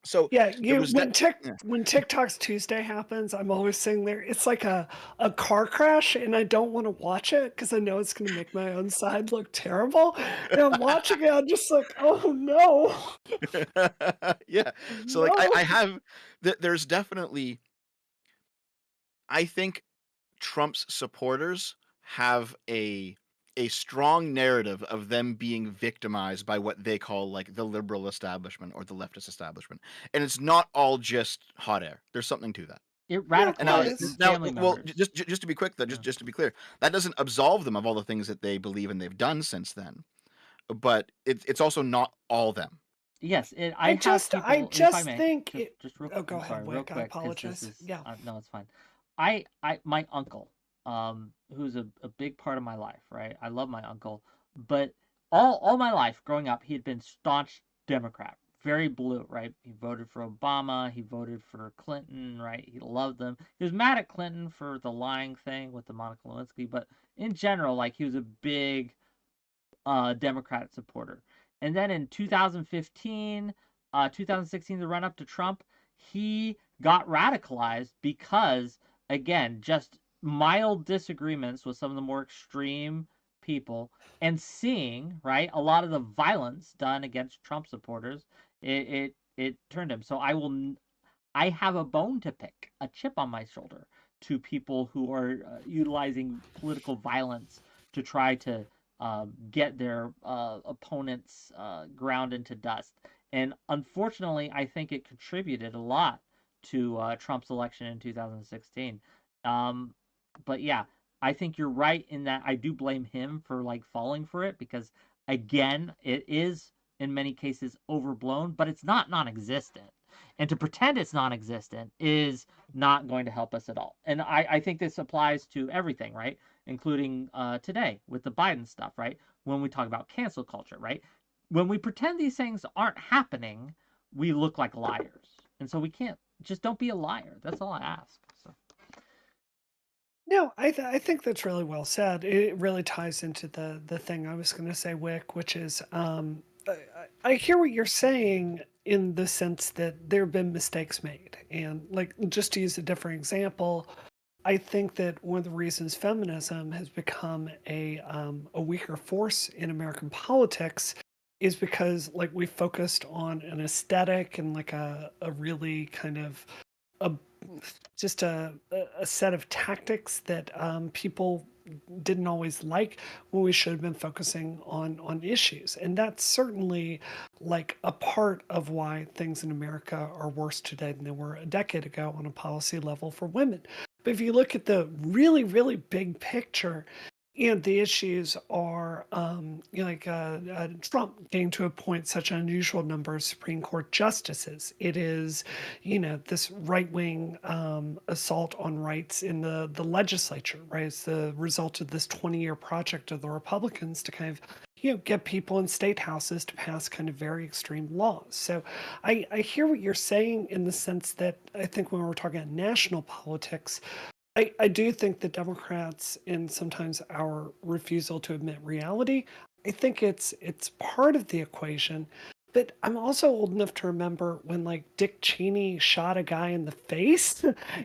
A: So
C: Yeah,
A: there was that. Yeah.
C: when TikTok's Tuesday happens, I'm always sitting there. It's like a car crash, and I don't want to watch it because I know it's going to make my own side look terrible. And I'm watching it, I'm just like, oh no,
A: Yeah. So like I
C: no.
A: have there's definitely, I think Trump's supporters have a strong narrative of them being victimized by what they call like the liberal establishment or the leftist establishment. And it's not all just hot air. There's something to that.
B: It
C: Yeah,
A: And now,
C: it
B: radicalized
C: is.
B: his
A: now,
B: family
A: well,
B: members.
A: just to be quick, though,
B: Yeah.
A: just to be clear, that doesn't absolve them of all the things that they believe and they've done since then. But it's also not all them.
B: Yes,
C: I
B: I have
C: just I
B: people, if I
C: just
B: may,
C: think
B: just
C: it.
B: just real
C: Oh,
B: quick.
C: go
B: I'm
C: ahead,
B: sorry, real
C: Wick. I
B: quick, because this
C: apologize.
B: is
C: Yeah.
B: no, it's fine. My uncle, who's a big part of my life, right? I love my uncle, but all my life growing up, he had been staunch Democrat, very blue, right? He voted for Obama, he voted for Clinton, right? He loved them. He was mad at Clinton for the lying thing with the Monica Lewinsky, but in general, like he was a big Democratic supporter. And then in 2015, 2016, the run up to Trump, he got radicalized because, again, just mild disagreements with some of the more extreme people and seeing, right, a lot of the violence done against Trump supporters, it turned him. So I have a bone to pick, a chip on my shoulder to people who are utilizing political violence to try to get their opponents ground into dust. And unfortunately, I think it contributed a lot to Trump's election in 2016. Um, but yeah, I think you're right in that I do blame him for like falling for it because again, it is in many cases overblown, but it's not non-existent. And to pretend it's non-existent is not going to help us at all. And I think this applies to everything, right? Including today with the Biden stuff, right? When we talk about cancel culture, right? When we pretend these things aren't happening, we look like liars. And so we can't, just don't be a liar. That's all I ask. So
C: No, I think that's really well said. It really ties into the thing I was going to say, Wick, which is I hear what you're saying in the sense that there have been mistakes made, and like just to use a different example, I think that one of the reasons feminism has become a weaker force in American politics is because like we focused on an aesthetic and like a really kind of a just a set of tactics that people didn't always like when we should have been focusing on issues, and that's certainly like a part of why things in America are worse today than they were a decade ago on a policy level for women. But if you look at the really big picture, and the issues are, like Trump getting to appoint such an unusual number of Supreme Court justices. It is, this right wing assault on rights in the legislature, right? It's the result of this 20-year project of the Republicans to kind of, get people in state houses to pass kind of very extreme laws. So I hear what you're saying in the sense that I think when we're talking about national politics, I do think that Democrats, and sometimes our refusal to admit reality, I think it's part of the equation. But I'm also old enough to remember when like Dick Cheney shot a guy in the face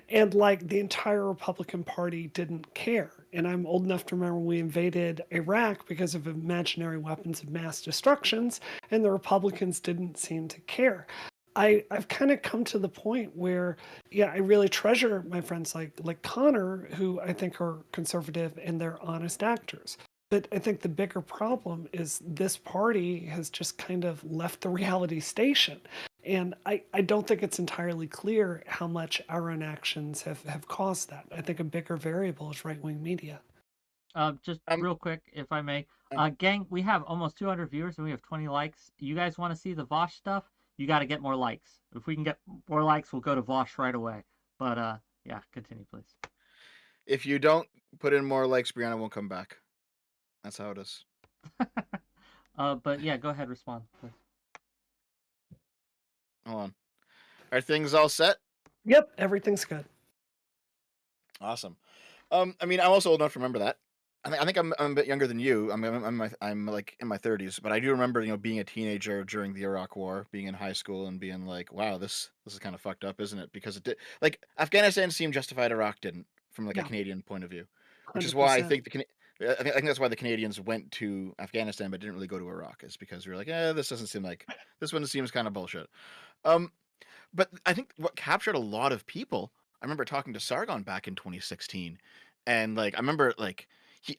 C: and like the entire Republican Party didn't care. And I'm old enough to remember when we invaded Iraq because of imaginary weapons of mass destructions and the Republicans didn't seem to care. I've kind of come to the point where, yeah, I really treasure my friends like Connor, who I think are conservative and they're honest actors. But I think the bigger problem is this party has just kind of left the reality station. And I don't think it's entirely clear how much our own actions have caused that. I think a bigger variable is right wing media.
B: Just
A: Um,
B: real quick, if I may.
A: um,
B: Gang, we have almost 200 viewers and we have 20 likes. You guys want to see the Vosh stuff? You got to get more likes. If we can get more likes, we'll go to Vosh right away. But yeah, continue, please.
A: if you don't put in more likes, Brianna won't come back. That's how it is.
B: But yeah, go ahead, respond, please.
A: Hold on. Are things all set?
C: Yep, everything's good.
A: Awesome. I mean, I'm also old enough to remember that. I think I'm a bit younger than you. I'm like in my 30s, but I do remember, being a teenager during the Iraq War, being in high school, and being like, "Wow, this is kind of fucked up, isn't it?" Because it did, like, Afghanistan seemed justified, Iraq didn't, from like a
C: Yeah,
A: Canadian point of view, which is why I
C: 100%.
A: think I think that's why the Canadians went to Afghanistan but didn't really go to Iraq, is because we were like, this one seems kind of bullshit. Um, but I think what captured a lot of people, I remember talking to Sargon back in 2016, and like I remember like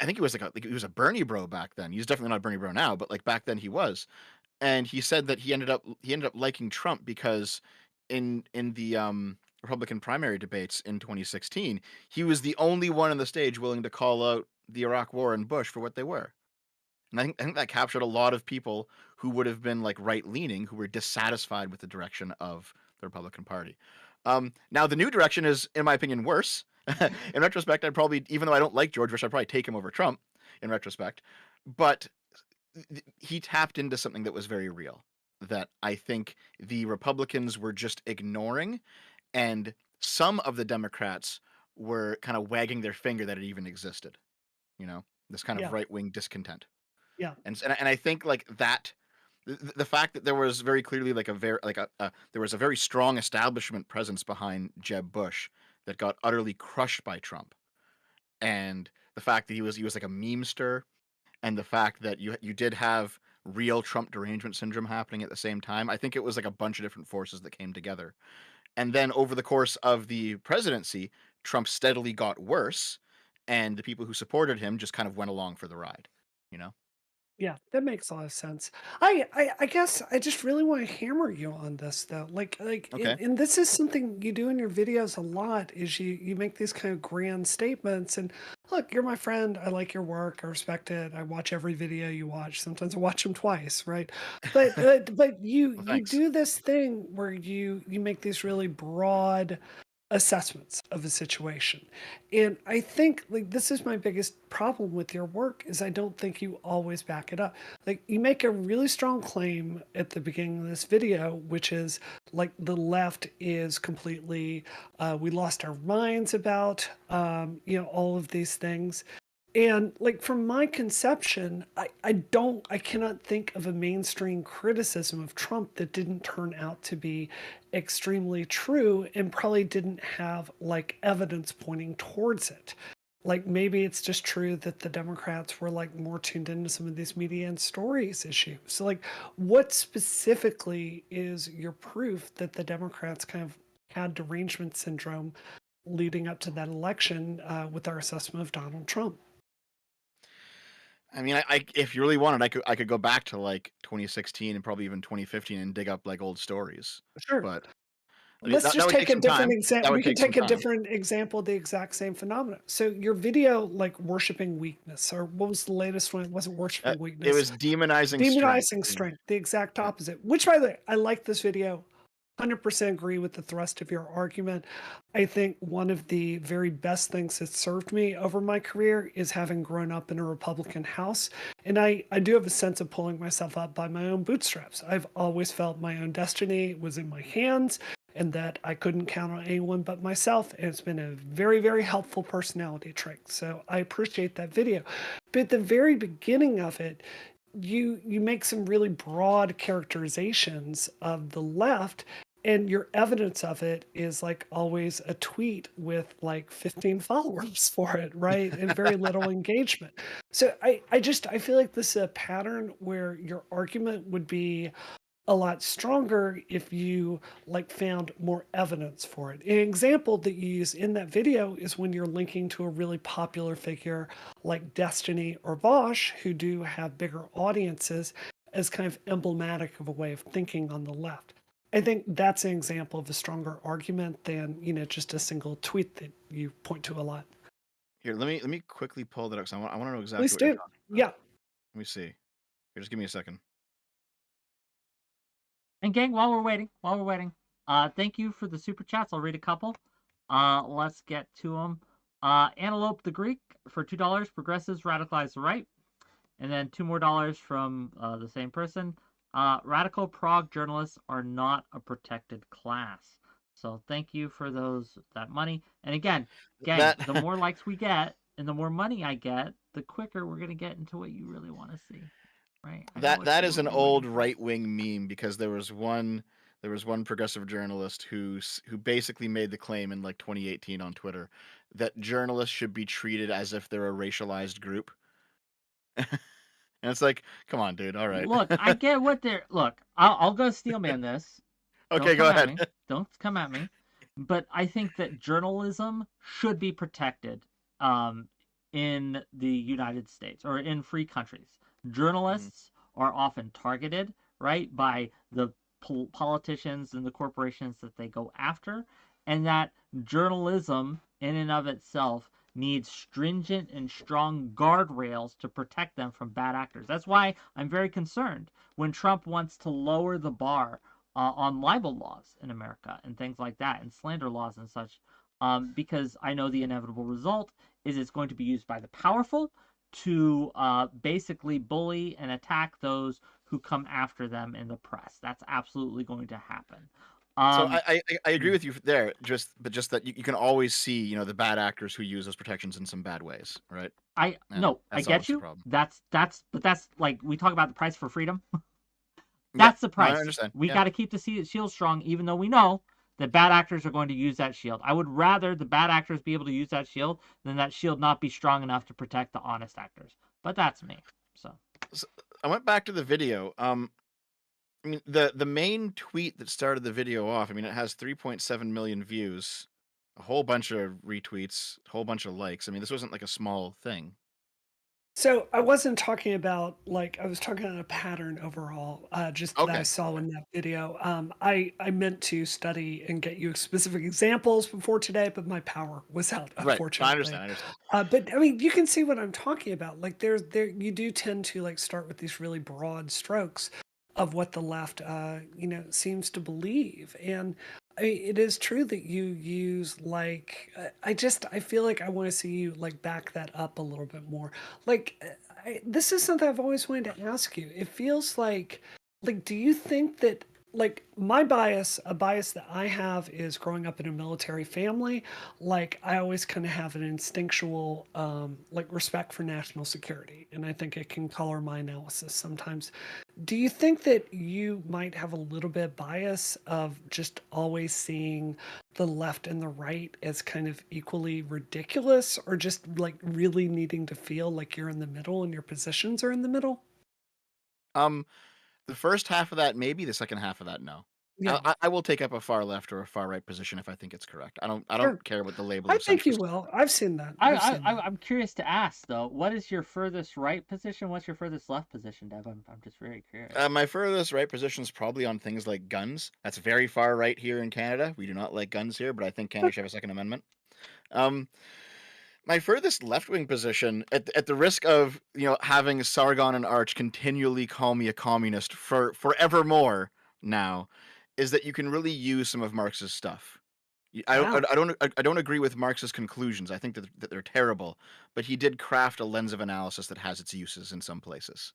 A: I think he was like he was a Bernie bro back then. He's definitely not a Bernie bro now, but like back then he was. And he said that he ended up liking Trump because in the Republican primary debates in 2016, he was the only one on the stage willing to call out the Iraq War and Bush for what they were. And I think that captured a lot of people who would have been like right leaning, who were dissatisfied with the direction of the Republican Party. Now the new direction is, in my opinion, worse. In retrospect, I'd probably, even though I don't like George Bush, I'd probably take him over Trump in retrospect. But he tapped into something that was very real, that I think the Republicans were just ignoring, and some of the Democrats were kind of wagging their finger that it even existed. This kind of
C: Yeah,
A: right wing discontent.
C: yeah,
A: And I think like that, the fact that there was very clearly like there was a very strong establishment presence behind Jeb Bush that got utterly crushed by Trump, and the fact that he was like a memester, and the fact that you did have real Trump derangement syndrome happening at the same time. I think it was like a bunch of different forces that came together, and then over the course of the presidency, Trump steadily got worse, and the people who supported him just kind of went along for the ride. You know.
C: yeah. That makes a lot of sense. I guess I just really want to hammer you on this though.
A: Okay.
C: And this is something you do in your videos a lot. Is you make these kind of grand statements and look, you're my friend. I like your work. I respect it. I watch every video you watch. Sometimes I watch them twice, right? But
A: Well,
C: you
A: thanks.
C: do this thing where you make these really broad assessments of a situation. And I think like this is my biggest problem with your work is I don't think you always back it up. Like you make a really strong claim at the beginning of this video, which is like the left is completely we lost our minds about all of these things. And like from my conception, I cannot think of a mainstream criticism of Trump that didn't turn out to be extremely true and probably didn't have like evidence pointing towards it. Like maybe it's just true that the Democrats were like more tuned into some of these media and stories issues. So like what specifically is your proof that the Democrats kind of had derangement syndrome leading up to that election with our assessment of Donald Trump?
A: I mean, if you really wanted, I could go back to like 2016 and probably even 2015 and dig up like old stories,
C: Sure.
A: but I mean,
C: Let's
A: that
C: just
A: would
C: take
A: take
C: a
A: some
C: different
A: time. That
C: example.
A: would
C: We could
A: take some
C: take a
A: time.
C: different example of the exact same phenomenon. So your video, like worshiping weakness, or what was the latest one? It wasn't
A: Uh,
C: worshiping
A: it
C: weakness,
A: was demonizing strength.
C: demonizing
A: Yeah.
C: strength, the exact
A: Yeah.
C: opposite. Which, by the way, I like this video. 100% agree with the thrust of your argument. I think one of the very best things that served me over my career is having grown up in a Republican house. And I do have a sense of pulling myself up by my own bootstraps. I've always felt my own destiny was in my hands and that I couldn't count on anyone but myself. And it's been a very, very helpful personality trait. So I appreciate that video. But at the very beginning of it, you make some really broad characterizations of the left and your evidence of it is like always a tweet with like 15 followers for it, right, and very little engagement. So I feel like this is a pattern where your argument would be a lot stronger if you like found more evidence for it. An example that you use in that video is when you're linking to a really popular figure like Destiny or Vosh, who do have bigger audiences, as kind of emblematic of a way of thinking on the left. I think that's an example of a stronger argument than, just a single tweet that you point to a lot.
A: Here, let me quickly pull that up 'cause I wanna know exactly
C: Please
A: what you're
C: do.
A: talking about.
C: Yeah.
A: Let me see. Here, just give me a second.
B: And gang, while we're waiting, thank you for the super chats. I'll read a couple. Let's get to them. Antelope the Greek for $2. Progressives radicalize the right. And then $2 more from the same person. Radical Prague journalists are not a protected class. So thank you for that money. And again, gang,
A: That
B: the more likes we get and the more money I get, the quicker we're gonna get into what you really want to see. Right? I know
A: that
B: what
A: is an
B: you're waiting
A: old
B: for.
A: right-wing meme because there was one progressive journalist who basically made the claim in like 2018 on Twitter that journalists should be treated as if they're a racialized group. And it's like, come on, dude. All right.
B: Look, I get what they're. Look, I'll go steelman this. Don't
A: Okay,
B: come
A: go
B: at
A: ahead.
B: me. Don't come at me. But I think that journalism should be protected in the United States or in free countries.
A: Mhm.
B: Journalists are often targeted, right, by the politicians and the corporations that they go after, and that journalism in and of itself needs stringent and strong guardrails to protect them from bad actors. That's why I'm very concerned when Trump wants to lower the bar on libel laws in America and things like that, and slander laws and such, because I know the inevitable result is it's going to be used by the powerful to basically bully and attack those who come after them in the press. That's absolutely going to happen.
A: So
B: Um,
A: I agree with you there. Just that you can always see the bad actors who use those protections in some bad ways, right?
B: I
A: And
B: no, I
A: that's
B: get
A: always the
B: you.
A: problem.
B: But that's like we talk about the price for freedom.
A: Yep.
B: That's the
A: No, I
B: price.
A: understand.
B: We
A: Yeah.
B: got to keep the shield strong, even though we know that bad actors are going to use that shield. I would rather the bad actors be able to use that shield than that shield not be strong enough to protect the honest actors. But that's me. So
A: So I went back to the video. I mean, the main tweet that started the video off, I mean, it has 3.7 million views, a whole bunch of retweets, a whole bunch of likes. I mean, this wasn't like a small thing.
C: So I wasn't talking about like I was talking about a pattern overall, just that I
A: Okay.
C: saw
A: Okay.
C: in that video. I meant to study and get you specific examples before today, but my power was out,
A: Right. I
C: unfortunately.
A: understand. I understand.
C: But I mean, you can see what I'm talking about. Like there you do tend to like start with these really broad strokes of what the left, seems to believe, and it is true that you use like I feel like I want to see you like back that up a little bit more. Like this is something I've always wanted to ask you. It feels like do you think that like my bias, a bias that I have is growing up in a military family, like I always kind of have an instinctual like respect for national security, and I think it can color my analysis sometimes. Do you think that you might have a little bit bias of just always seeing the left and the right as kind of equally ridiculous, or just like really needing to feel like you're in the middle and your positions are in the middle?
A: Um, the first half of that, maybe. The second half of that, no. I,
C: Yeah,
A: I I will take up a far left or a far right position if I think it's correct. I don't
C: sure.
A: care what the label
C: I
A: of
C: think you
A: centrist.
C: will. I've seen that. I've seen that.
B: I'm curious to ask though, what is your furthest right position? What's your furthest left position, Deb? I'm just very curious.
A: My furthest right position is probably on things like guns. That's very far right here in Canada. We do not like guns here, but I think Canada should have a Second Amendment. Um, my furthest left wing position, at the risk of having Sargon and Arch continually call me a communist for forevermore now, is that you can really use some of Marx's stuff.
C: Wow.
A: I don't agree with Marx's conclusions. I think that they're terrible, but he did craft a lens of analysis that has its uses in some places.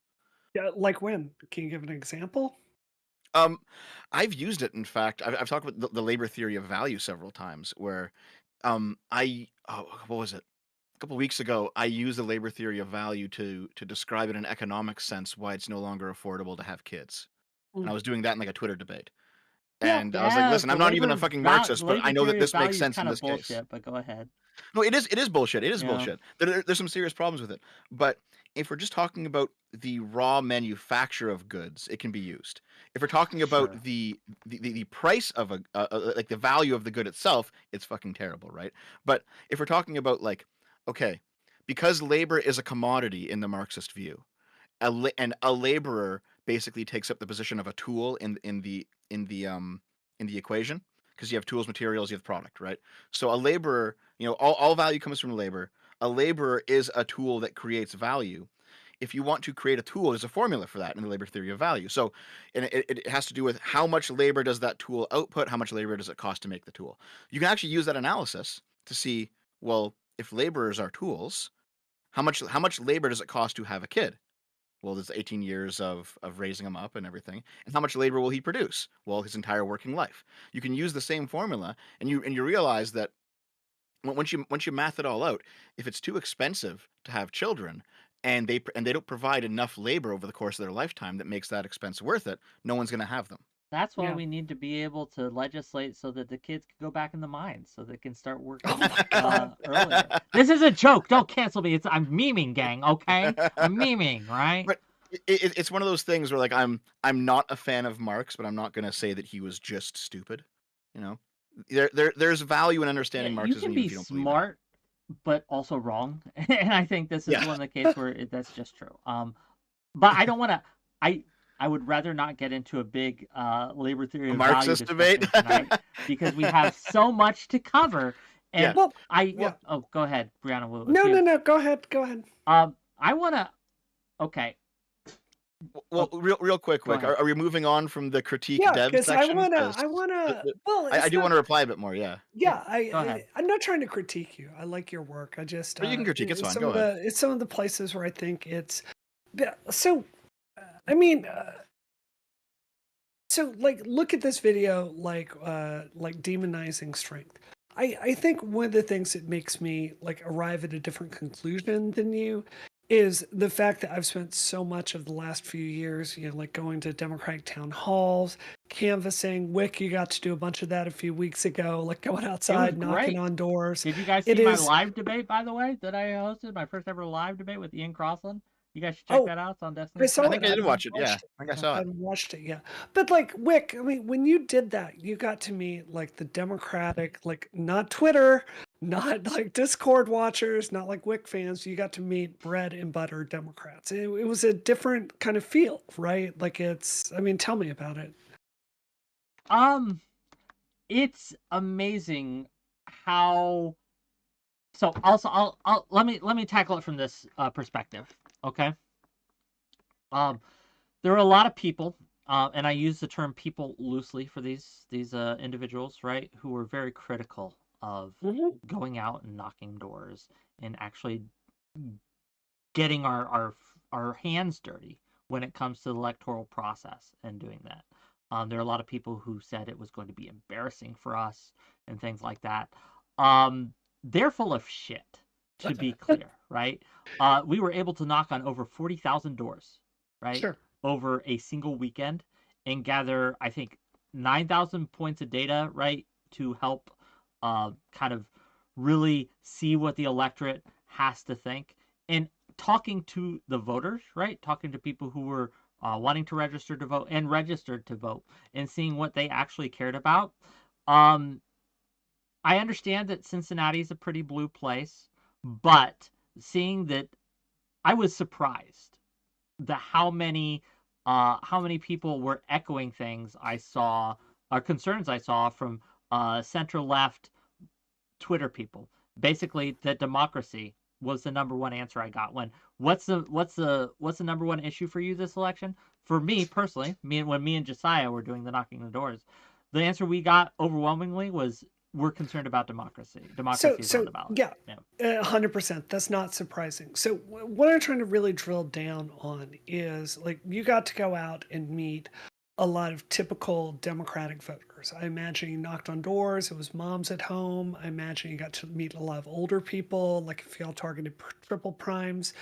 C: Yeah, like when? Can you give an example?
A: Um, I've used it. In fact, I've talked about the labor theory of value several times. Where, what was it? A couple weeks ago, I used the labor theory of value to describe in an economic sense why it's no longer affordable to have kids, and
C: Mm.
A: I was doing that in like a Twitter debate.
C: Yeah.
A: And I was like,
B: Yeah,
A: "Listen, I'm not even a fucking Marxist,
B: the
A: but I
B: labor
A: know that
B: theory of
A: this makes
B: value is
A: sense in
B: kind of
A: this case."
B: bullshit, but go ahead.
A: No, it is bullshit. It is
B: Yeah.
A: bullshit. There's some serious problems with it, but if we're just talking about the raw manufacture of goods, it can be used. If we're talking about
B: Sure.
A: the price of like the value of the good itself, it's fucking terrible, right? But if we're talking about like, okay, because labor is a commodity in the Marxist view, and a laborer basically takes up the position of a tool in the equation, because you have tools, materials, you have product, right? So a laborer, all value comes from labor. A laborer is a tool that creates value. If you want to create a tool, there's a formula for that in the labor theory of value. So, and it has to do with how much labor does that tool output, how much labor does it cost to make the tool. You can actually use that analysis to see, well, if laborers are tools, how much labor does it cost to have a kid? Well, there's 18 years of raising him up and everything. And how much labor will he produce? Well, his entire working life. You can use the same formula, and you realize that once you math it all out, if it's too expensive to have children, and they don't provide enough labor over the course of their lifetime that makes that expense worth it, no one's going to have them.
B: That's why
C: Yeah.
B: we need to be able to legislate so that the kids can go back in the mines, so they can start
C: Oh
B: working
C: my God.
B: earlier. This is a joke. Don't cancel me. I'm memeing, gang. Okay, I'm memeing, right?
A: But it's one of those things where like I'm not a fan of Marx, but I'm not going to say that he was just stupid. You know, there's value in
B: Yeah,
A: understanding
B: you
A: Marxism
B: can
A: even
B: be
A: if you don't believe it.
B: smart, but also wrong, and I think this is
A: Yeah,
B: one of the cases where that's just true. But I don't want to. I would rather not get into a big labor theory
A: a
B: of value
A: Marxist debate.
B: discussion tonight because we have so much to cover.
A: Yeah.
B: And
C: Well,
B: well, oh, go ahead, Brianna.
C: no. Go ahead. Go ahead.
B: I want to. Okay.
A: Well,
B: Oh,
A: real quick,
B: go
A: Wick,
B: ahead.
A: are we moving on from the critique
C: Yeah,
A: dev
C: because
A: section?
C: I wanna. Well,
A: I
C: it's
A: do
C: not.
A: want to reply a bit more. Yeah,
C: Yeah,
B: Go ahead.
C: I'm not trying to critique you. I like your work. I just
A: but you can critique. It's fine.
C: some
A: Go
C: of
A: ahead.
C: the places where I think it's so. I mean, so like look at this video like demonizing strength. I think one of the things that makes me like arrive at a different conclusion than you is the fact that I've spent so much of the last few years, like going to Democratic town halls, canvassing. Wick, you got to do a bunch of that a few weeks ago, like going
B: It was
C: outside, knocking
B: great.
C: on doors.
B: Did you guys
C: It
B: see my
C: is,
B: live debate, by the way, that I hosted? My first ever live debate with Ian Crossland. You guys should check
C: oh,
B: that out. It's on
C: I
B: Destiny's
C: saw
A: I
B: channel.
C: it.
A: think I
C: I
A: did
C: haven't
A: watch it. Yeah,
C: watched it.
A: I think I
C: Yeah,
A: saw
C: I
A: it.
C: haven't watched it yet. But like Wick, I mean, when you did that, you got to meet like the Democratic, like not Twitter, not like Discord watchers, not like Wick fans. You got to meet bread and butter Democrats. It was a different kind of feel, right? Like I mean, tell me about it.
B: Um, it's amazing how. So also, I'll let me tackle it from this perspective. Okay. Um, there are a lot of people, and I use the term people loosely for these individuals, right, who are very critical of
C: Hmm.
B: going out and knocking doors and actually getting our hands dirty when it comes to the electoral process and doing that. There are a lot of people who said it was going to be embarrassing for us and things like that. They're full of shit, to be clear, right? We were able to knock on over 40,000 doors, right,
C: Sure.
B: over a single weekend and gather, I think, 9,000 points of data, right, to help kind of really see what the electorate has to think. And talking to the voters, right? Talking to people who were wanting to register to vote and registered to vote and seeing what they actually cared about. Um, I understand that Cincinnati is a pretty blue place, but seeing that, I was surprised the how many people were echoing things I saw, or concerns I saw from center left Twitter people. Basically, that democracy was the number one answer I got. When what's the number one issue for you this election? For me personally, when me and Josiah were doing the knocking the doors, the answer we got overwhelmingly was we're concerned about democracy.
C: So,
B: Democracy is on
C: so
B: the ballot.
C: yeah,
B: Yeah.
C: 100%. That's not surprising. So, what I'm trying to really drill down on is like you got to go out and meet a lot of typical Democratic voters. I imagine you knocked on doors. It was moms at home. I imagine you got to meet a lot of older people, like if y'all targeted triple primes,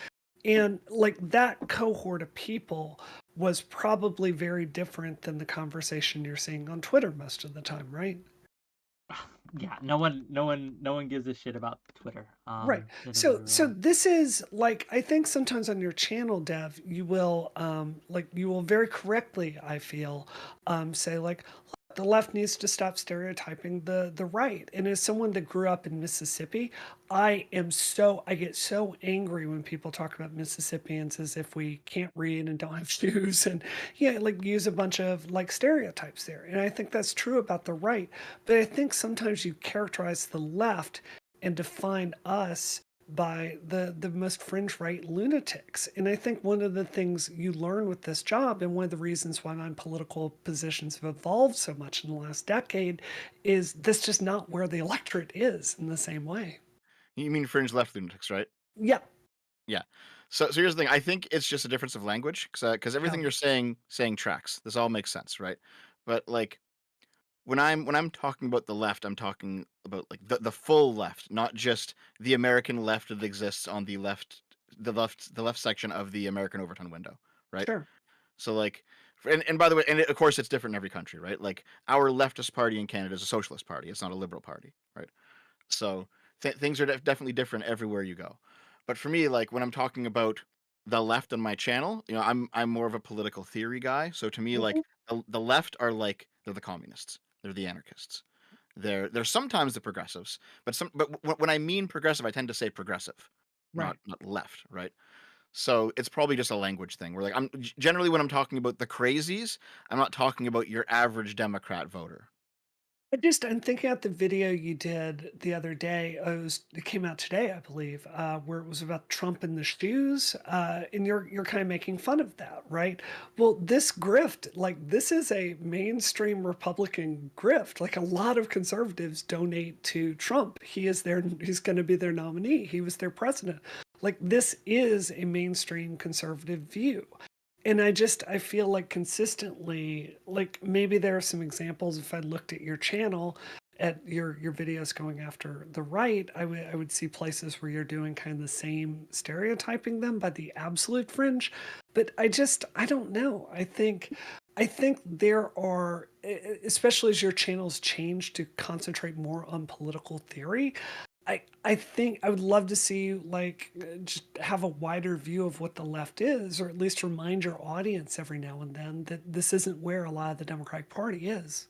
C: and like that cohort of people was probably very different than the conversation you're seeing on Twitter most of the time, right?
B: Yeah, no one gives a shit about Twitter.
C: Right. So
B: Really.
C: this is like, I think sometimes on your channel, Dev, you will very correctly, I feel, say like, "Look, the left needs to stop stereotyping the right." And as someone that grew up in Mississippi, I get so angry when people talk about Mississippians as if we can't read and don't have shoes, and yeah, like use a bunch of like stereotypes there. And I think that's true about the right. But I think sometimes you characterize the left and define us by the most fringe right lunatics. And I think one of the things you learn with this job, and one of the reasons why my political positions have evolved so much in the last decade, is that's just not where the electorate is in the same way.
A: You mean fringe left lunatics, right?
C: Yeah.
A: Yeah. So here's the thing. I think it's just a difference of language because
C: Yeah.
A: everything you're saying tracks. This all makes sense, right? But like when I'm talking about the left, I'm talking about like the full left, not just the American left that exists on the left section of the American Overton window, right?
C: Sure.
A: So like and by the way, of course it's different in every country, right? Like our leftist party in Canada is a socialist party. It's not a liberal party, right? So things are definitely different everywhere you go. But for me, like when I'm talking about the left on my channel, I'm more of a political theory guy. So to me,
C: Mhm.
A: like the left are like they're the communists, they're the anarchists, they're sometimes the progressives, but when I mean progressive, I tend to say progressive, not
C: Right.
A: not left, right? So it's probably just a language thing. Where like generally when I'm talking about the crazies, I'm not talking about your average Democrat voter.
C: I'm thinking about the video you did the other day. It came out today, I believe, where it was about Trump and the shoes, and you're kind of making fun of that, right? Well, this grift, like this is a mainstream Republican grift. Like a lot of conservatives donate to Trump. He's going to be their nominee. He was their president. Like this is a mainstream conservative view. And I feel like consistently, like maybe there are some examples. If I looked at your channel, at your videos going after the right, I would see places where you're doing kind of the same stereotyping them by the absolute fringe. But I don't know. I think there are, especially as your channels change to concentrate more on political theory, I think I would love to see you like just have a wider view of what the left is, or at least remind your audience every now and then that this isn't where a lot of the Democratic Party is.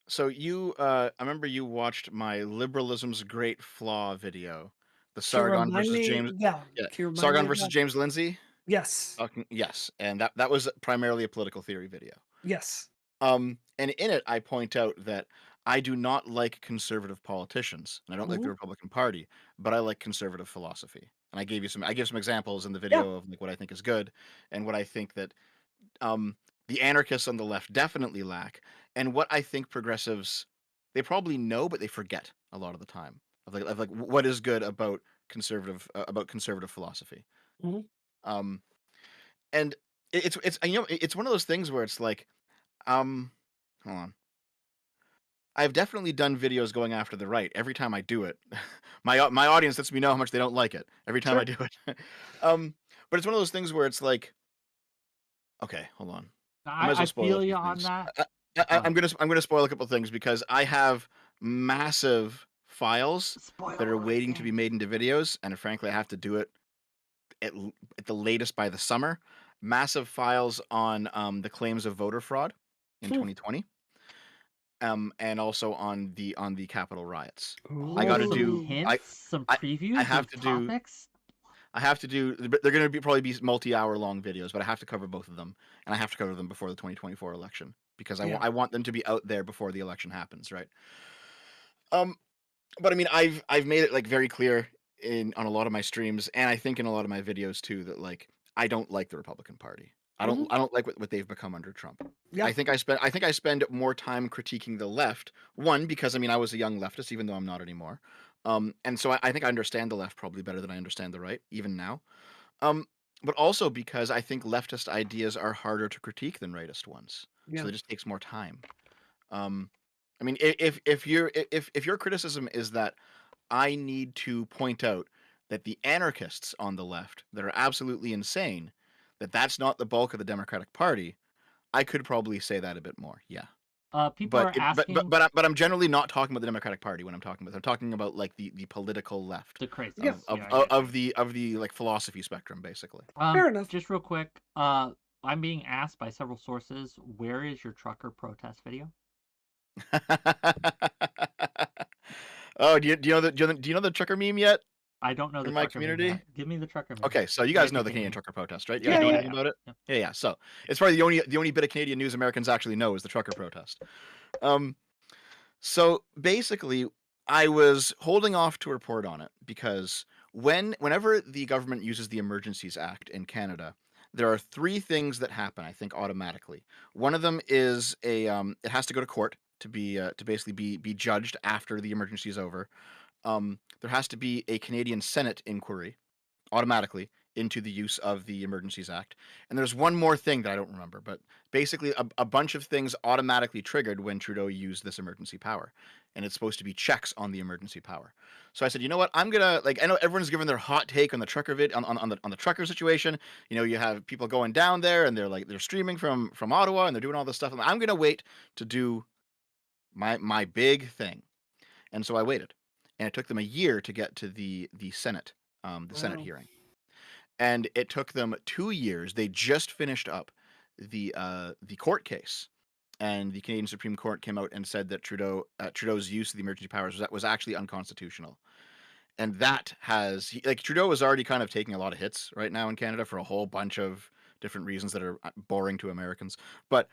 A: So I remember you watched my liberalism's great flaw video, the
C: Can you
A: Sargon
C: remind
A: versus
C: me?
A: James,
C: Yeah,
A: yeah,
C: can you remind me
A: Sargon
C: of
A: versus
C: that?
A: James Lindsay.
C: Yes,
A: Yes, and that was primarily a political theory video.
C: yes.
A: And in it, I point out that I do not like conservative politicians, and I don't like
C: Hmm.
A: the Republican Party, but I like conservative philosophy. And I give some examples in the
C: Yeah.
A: video of like what I think is good and what I think that um, the anarchists on the left definitely lack, and what I think progressives they probably know, but they forget a lot of the time of like what is good about conservative philosophy.
C: Hmm.
A: Um, and it's one of those things where it's like um, hold on. I've definitely done videos going after the right. Every time I do it, my audience lets me know how much they don't like it every time I
C: Sure.
A: do it. um, but it's one of those things where it's like, okay, hold on. I might as
B: I
A: well spoil a
B: feel
A: few
B: you on
A: things.
B: that.
A: I,
B: Go
A: I'm
B: ahead.
A: gonna spoil a couple things because I have massive files that
B: Spoiler
A: are
B: alert,
A: waiting to be
B: Dan.
A: made into videos, and frankly, I have to do it at the latest by the summer. Massive files on the claims of voter fraud in
C: Hmm.
A: 2020, and also on the Capitol riots. I
B: Oh,
A: got to
B: some
A: do
C: Ooh.
B: hints, some
A: I I
B: previews
A: have
B: of
A: to do
B: topics.
A: I have to do. But they're going to be probably be multi-hour long videos, but I have to cover both of them, and I have to cover them before the 2024 election because
C: Yeah.
A: I want them to be out there before the election happens, right? Um, but I mean, I've made it like very clear in on a lot of my streams, and I think in a lot of my videos too that like I don't like the Republican Party.
C: Hmm.
A: I don't like what they've become under Trump.
C: Yeah.
A: I think I spend more time critiquing the left. One because I mean I was a young leftist, even though I'm not anymore. And so I think I understand the left probably better than I understand the right, even now. Um, but also because I think leftist ideas are harder to critique than rightist ones, so
C: Yeah.
A: it just takes more time. Um, I mean, if your criticism is that I need to point out that the anarchists on the left that are absolutely insane, that that's not the bulk of the Democratic Party, I could probably say that a bit more. Yeah.
B: People are asking
A: but I'm generally not talking about the Democratic Party when I'm talking about. I'm talking about like the political left
B: the crazies.
C: Yeah,
B: Yeah, I get you.
A: of the like philosophy spectrum, basically.
C: fair enough.
B: Just real quick, I'm being asked by several sources, where is your trucker protest video?
A: Oh, do you know the trucker meme yet
B: I don't know the
A: in my
B: trucker meme
A: community?
B: yet. Give me the trucker meme.
A: Okay, so you
B: The
A: guys know the Canadian
B: educating.
A: trucker protest, right? You guys
C: Yeah,
A: know
C: yeah,
A: anything about it?
B: Yeah.
A: Yeah. So it's probably the only bit of Canadian news Americans actually know is the trucker protest. Um, so basically, I was holding off to report on it because whenever the government uses the Emergencies Act in Canada, there are three things that happen, I think, automatically. One of them is it has to go to court to basically be judged after the emergency is over. There has to be a Canadian Senate inquiry automatically into the use of the Emergencies Act. And there's one more thing that I don't remember, but basically a bunch of things automatically triggered when Trudeau used this emergency power. And it's supposed to be checks on the emergency power. So I said, you know what? I'm gonna like I know everyone's given their hot take on the trucker on the trucker situation. You know, you have people going down there and they're streaming from Ottawa and they're doing all this stuff. I'm gonna wait to do my big thing. And so I waited. And it took them a year to get to the Senate, Senate
C: Wow.
A: hearing, and it took them 2 years. They just finished up the court case, and the Canadian Supreme Court came out and said that Trudeau's use of the emergency powers was actually unconstitutional. And that like Trudeau is already kind of taking a lot of hits right now in Canada for a whole bunch of different reasons that are boring to Americans. But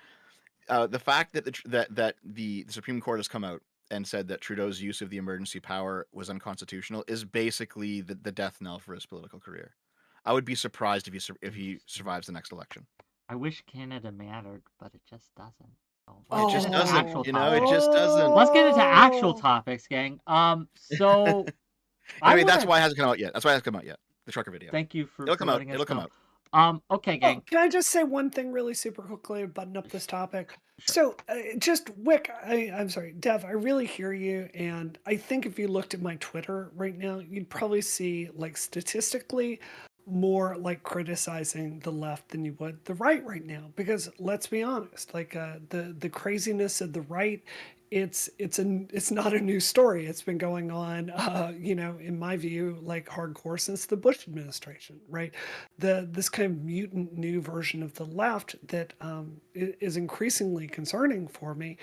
A: the fact that the Supreme Court has come out and said that Trudeau's use of the emergency power was unconstitutional is basically the death knell for his political career. I would be surprised if he survives the next election.
B: I wish Canada mattered, but it just doesn't. So
A: It
B: let's get
A: just
B: into
A: doesn't,
B: actual
A: you know. It
B: topics.
A: just doesn't.
B: Let's get into actual
C: Oh.
B: topics, gang. So I
A: Anyway, that's
B: wanna
A: why it hasn't come out yet. That's why it hasn't come out yet. The trucker video.
B: thank you for
A: It'll come out.
B: letting us
A: It'll come
B: know.
A: out.
B: Okay,
C: Oh,
B: gang.
C: can I just say one thing really super quickly to button up this topic?
B: Sure.
C: So, just Wick, I'm sorry, Dev, I really hear you. And I think if you looked at my Twitter right now, you'd probably see, like, statistically, more like criticizing the left than you would the right now. Because let's be honest, like, the craziness of the right, it's not a new story. It's been going on, in my view, like hardcore since the Bush administration, right? This kind of mutant new version of the left that is increasingly concerning for me.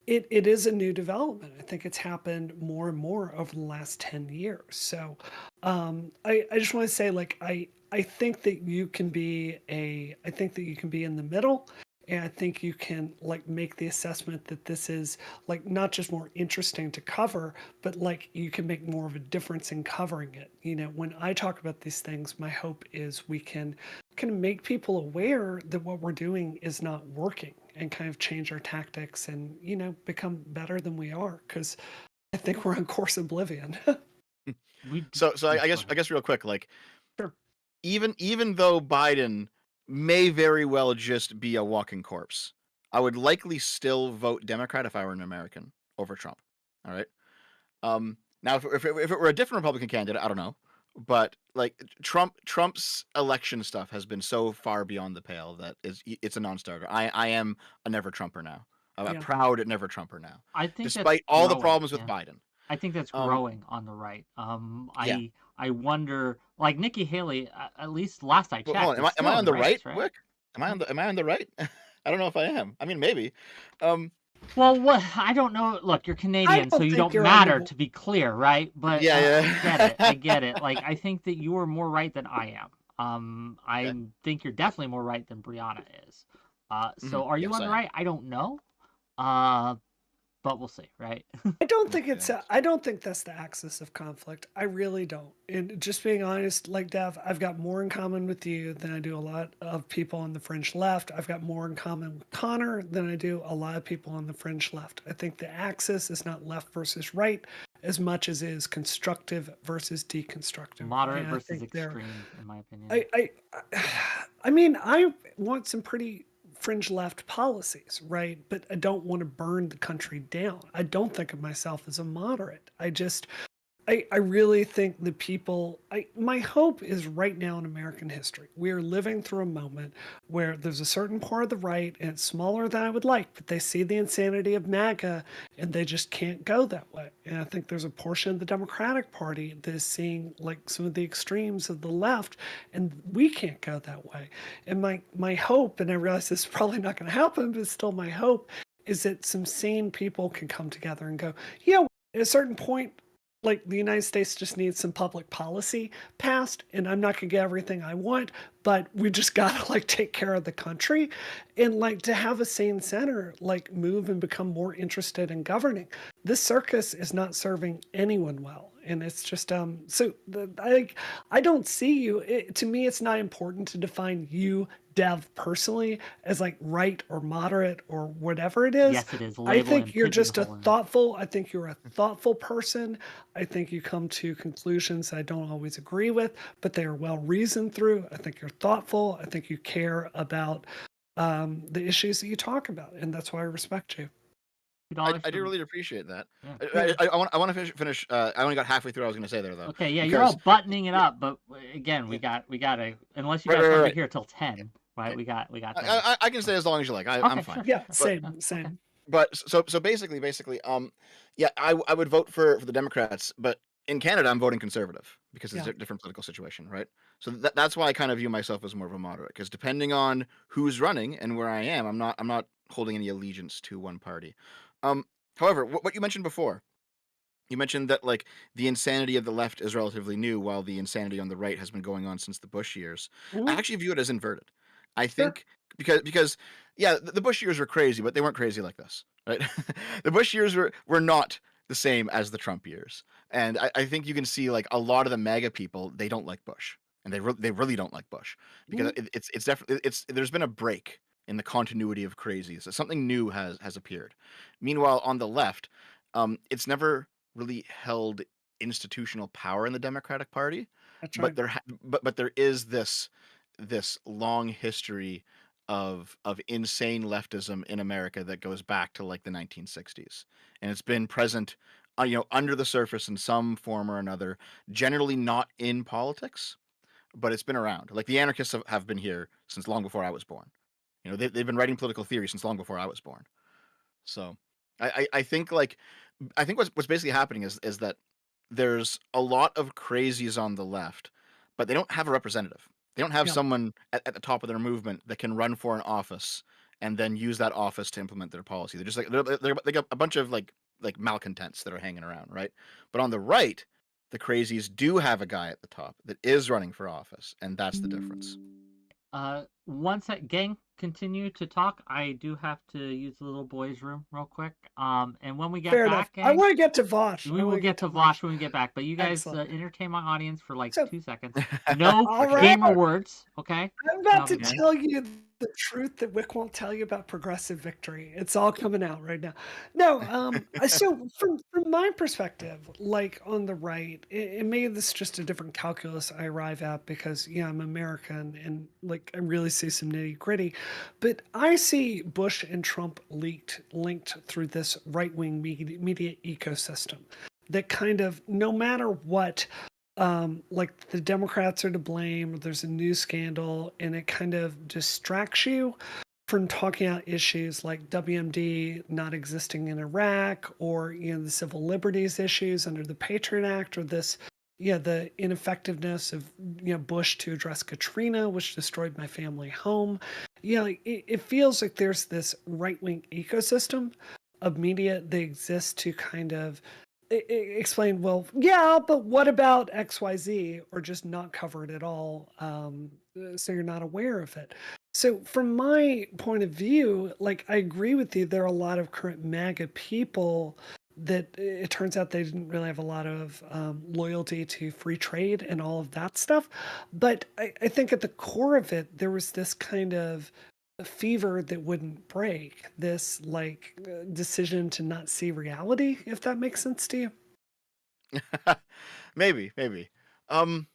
C: It is a new development. I think it's happened more and more over the last 10 years. So I just want to say, like, I think that you can be in the middle. And I think you can, like, make the assessment that this is, like, not just more interesting to cover, but like you can make more of a difference in covering it. When I talk about these things, my hope is we can kind of make people aware that what we're doing is not working and kind of change our tactics and, become better than we are. Because I think we're on course oblivion.
A: So
B: Yeah,
A: I
B: go
A: guess
B: ahead.
A: real quick, like
C: Sure.
A: even though Biden may very well just be a walking corpse, I would likely still vote Democrat if I were an American over Trump. All right. Now if it were a different Republican candidate, I don't know, but like Trump's election stuff has been so far beyond the pale that it's a non-starter. I am a never Trumper now. I'm a
C: Yeah.
A: proud never Trumper now,
B: I think that's
A: despite all the
B: growing.
A: problems with
B: Yeah.
A: Biden.
B: I think that's
A: Um,
B: growing on the right.
A: yeah.
B: I wonder, like Nikki Haley, at least last I
A: Well, hold
B: checked,
A: on.
B: is
A: Am I
B: still
A: on
B: in the
A: the right,
B: race, right?
A: Wick? Am I on the right? I don't know if I am. I mean, maybe. Um,
B: Well, what I don't know. Look, you're
C: I
B: Canadian, so
C: don't
B: you
C: think
B: don't
C: you're on
B: matter,
C: the.
B: to be clear, right? But
A: yeah,
B: I get it. I
A: yeah.
B: get it. Like I think that you are more right than I am. I
A: Okay.
B: think you're definitely more right than Brianna is. So are you
A: Yes,
B: on the
A: I am.
B: right? I don't know. Uh, but we'll see, right?
C: I don't
A: We'll
C: think
A: see, I guess.
C: I don't think that's the axis of conflict. I really don't. And just being honest, like Dev, I've got more in common with you than I do a lot of people on the fringe left. I've got more in common with Connor than I do a lot of people on the fringe left. I think the axis is not left versus right as much as it is constructive versus deconstructive.
B: Moderate
C: And I
B: versus
C: think they're
B: extreme, in my opinion.
C: I mean, I want some pretty fringe left policies, right? But I don't want to burn the country down. I don't think of myself as a moderate. I really think the people my hope is right now in American history. We are living through a moment where there's a certain part of the right, and it's smaller than I would like, but they see the insanity of MAGA and they just can't go that way. And I think there's a portion of the Democratic Party that is seeing like some of the extremes of the left, and we can't go that way. And my hope, and I realize this is probably not going to happen, but it's still my hope, is that some sane people can come together and go, yeah, at a certain point, like the United States just needs some public policy passed, and I'm not gonna get everything I want, but we just gotta like take care of the country, and like to have a sane center like move and become more interested in governing. This circus is not serving anyone well, and it's just I don't see you. To me, it's not important to define you, Dev, personally as like right or moderate or whatever it is.
B: Yes, it is.
C: I
B: Label
C: think
B: and
C: you're just a
B: pigeonholing.
C: thoughtful. I think you're a thoughtful person. I think you come to conclusions I don't always agree with, but they are well reasoned through. I think you're thoughtful. I think you care about the issues that you talk about, and that's why I respect you.
B: $2
A: I do
B: for
A: really appreciate that.
B: yeah.
C: Yeah,
A: I want to finish. I only got halfway through what I was going to say there though,
B: Okay, yeah, you're all
A: because
B: buttoning it
A: yeah,
B: up, but again,
A: yeah,
B: we gotta unless you
A: right,
B: guys
A: right,
B: want
A: right,
B: to be
A: right.
B: here till 10, right?
A: Okay.
B: We got time.
A: I can stay as long as you like. I'm
B: Okay,
A: fine.
B: sure,
C: yeah,
B: sure.
A: But
C: same,
B: Okay.
C: same.
A: so basically, yeah, I would vote for the Democrats, but in Canada, I'm voting Conservative because it's
C: Yeah,
A: a different political situation, right? So that's why I kind of view myself as more of a moderate, because depending on who's running and where I am, I'm not holding any allegiance to one party. Um, However, what you mentioned before, you mentioned that like the insanity of the left is relatively new, while the insanity on the right has been going on since the Bush years. I
C: mhm,
A: actually view it as inverted. I
C: sure,
A: think because yeah, the Bush years were crazy, but they weren't crazy like this, right? The Bush years were not the same as the Trump years, and I think you can see like a lot of the MAGA people, they don't like Bush, and they really don't like Bush because
C: mhm,
A: it's definitely it's there's been a break in the continuity of crazies. So something new has appeared. Meanwhile, on the left, it's never really held institutional power in the Democratic Party,
C: that's
A: but
C: right.
A: but there is this long history of insane leftism in America that goes back to like the 1960s, and it's been present, under the surface in some form or another. Generally not in politics, but it's been around. Like the anarchists have been here since long before I was born. They've been writing political theory since long before I was born. So I think like I think what's basically happening is that there's a lot of crazies on the left, but they don't have a representative. They don't have
C: Yeah.
A: someone at the top of their movement that can run for an office and then use that office to implement their policy. They're just like they got a bunch of like malcontents that are hanging around, right? But on the right, the crazies do have a guy at the top that is running for office, and that's the difference.
B: Once that gang continue to talk, I do have to use the little boys' room real quick. And when we get
C: Fair enough.
B: back,
C: I
B: gang,
C: want to get to Vosh. I
B: we
C: want
B: will
C: to get
B: get
C: to
B: to
C: Vosh.
B: Vosh when we get back. But you guys
C: Excellent.
B: entertain my audience for like
C: So,
B: 2 seconds. No
C: all
A: Okay.
C: right.
B: gamer words, okay?
C: I'm about
B: That'll
C: to
B: be good.
C: tell you the truth that Wick won't tell you about progressive victory. It's all coming out right now. No, so from my perspective, like on the right, and maybe this is just a different calculus I arrive at because yeah, I'm American and like I really see some nitty gritty, but I see Bush and Trump linked through this right wing media ecosystem that kind of no matter what like the Democrats are to blame. There's a news scandal, and it kind of distracts you from talking about issues like WMD not existing in Iraq, or the civil liberties issues under the Patriot Act, or this, yeah, the ineffectiveness of Bush to address Katrina, which destroyed my family home. Like, it feels like there's this right wing ecosystem of media that exists to kind of explain, well, yeah, but what about XYZ, or just not cover it at all, so you're not aware of it. So from my point of view, like I agree with you, there are a lot of current MAGA people that it turns out they didn't really have a lot of loyalty to free trade and all of that stuff. But I think at the core of it, there was this kind of a fever that wouldn't break, this like decision to not see reality, if that makes sense to you.
A: Maybe. Um,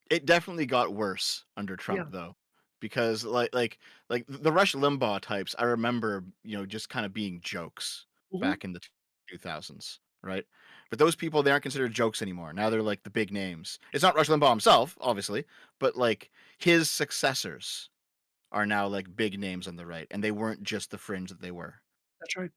A: it definitely got worse under
C: Yeah.
A: Trump though, because like the Rush Limbaugh types, I remember just kind of being jokes
C: Mhm.
A: back in the 2000s. right? But those people, they aren't considered jokes anymore. Now they're like the big names. It's not Rush Limbaugh himself, obviously, but like his successors are now like big names on the right, and they weren't just the fringe that they were.
C: That's right.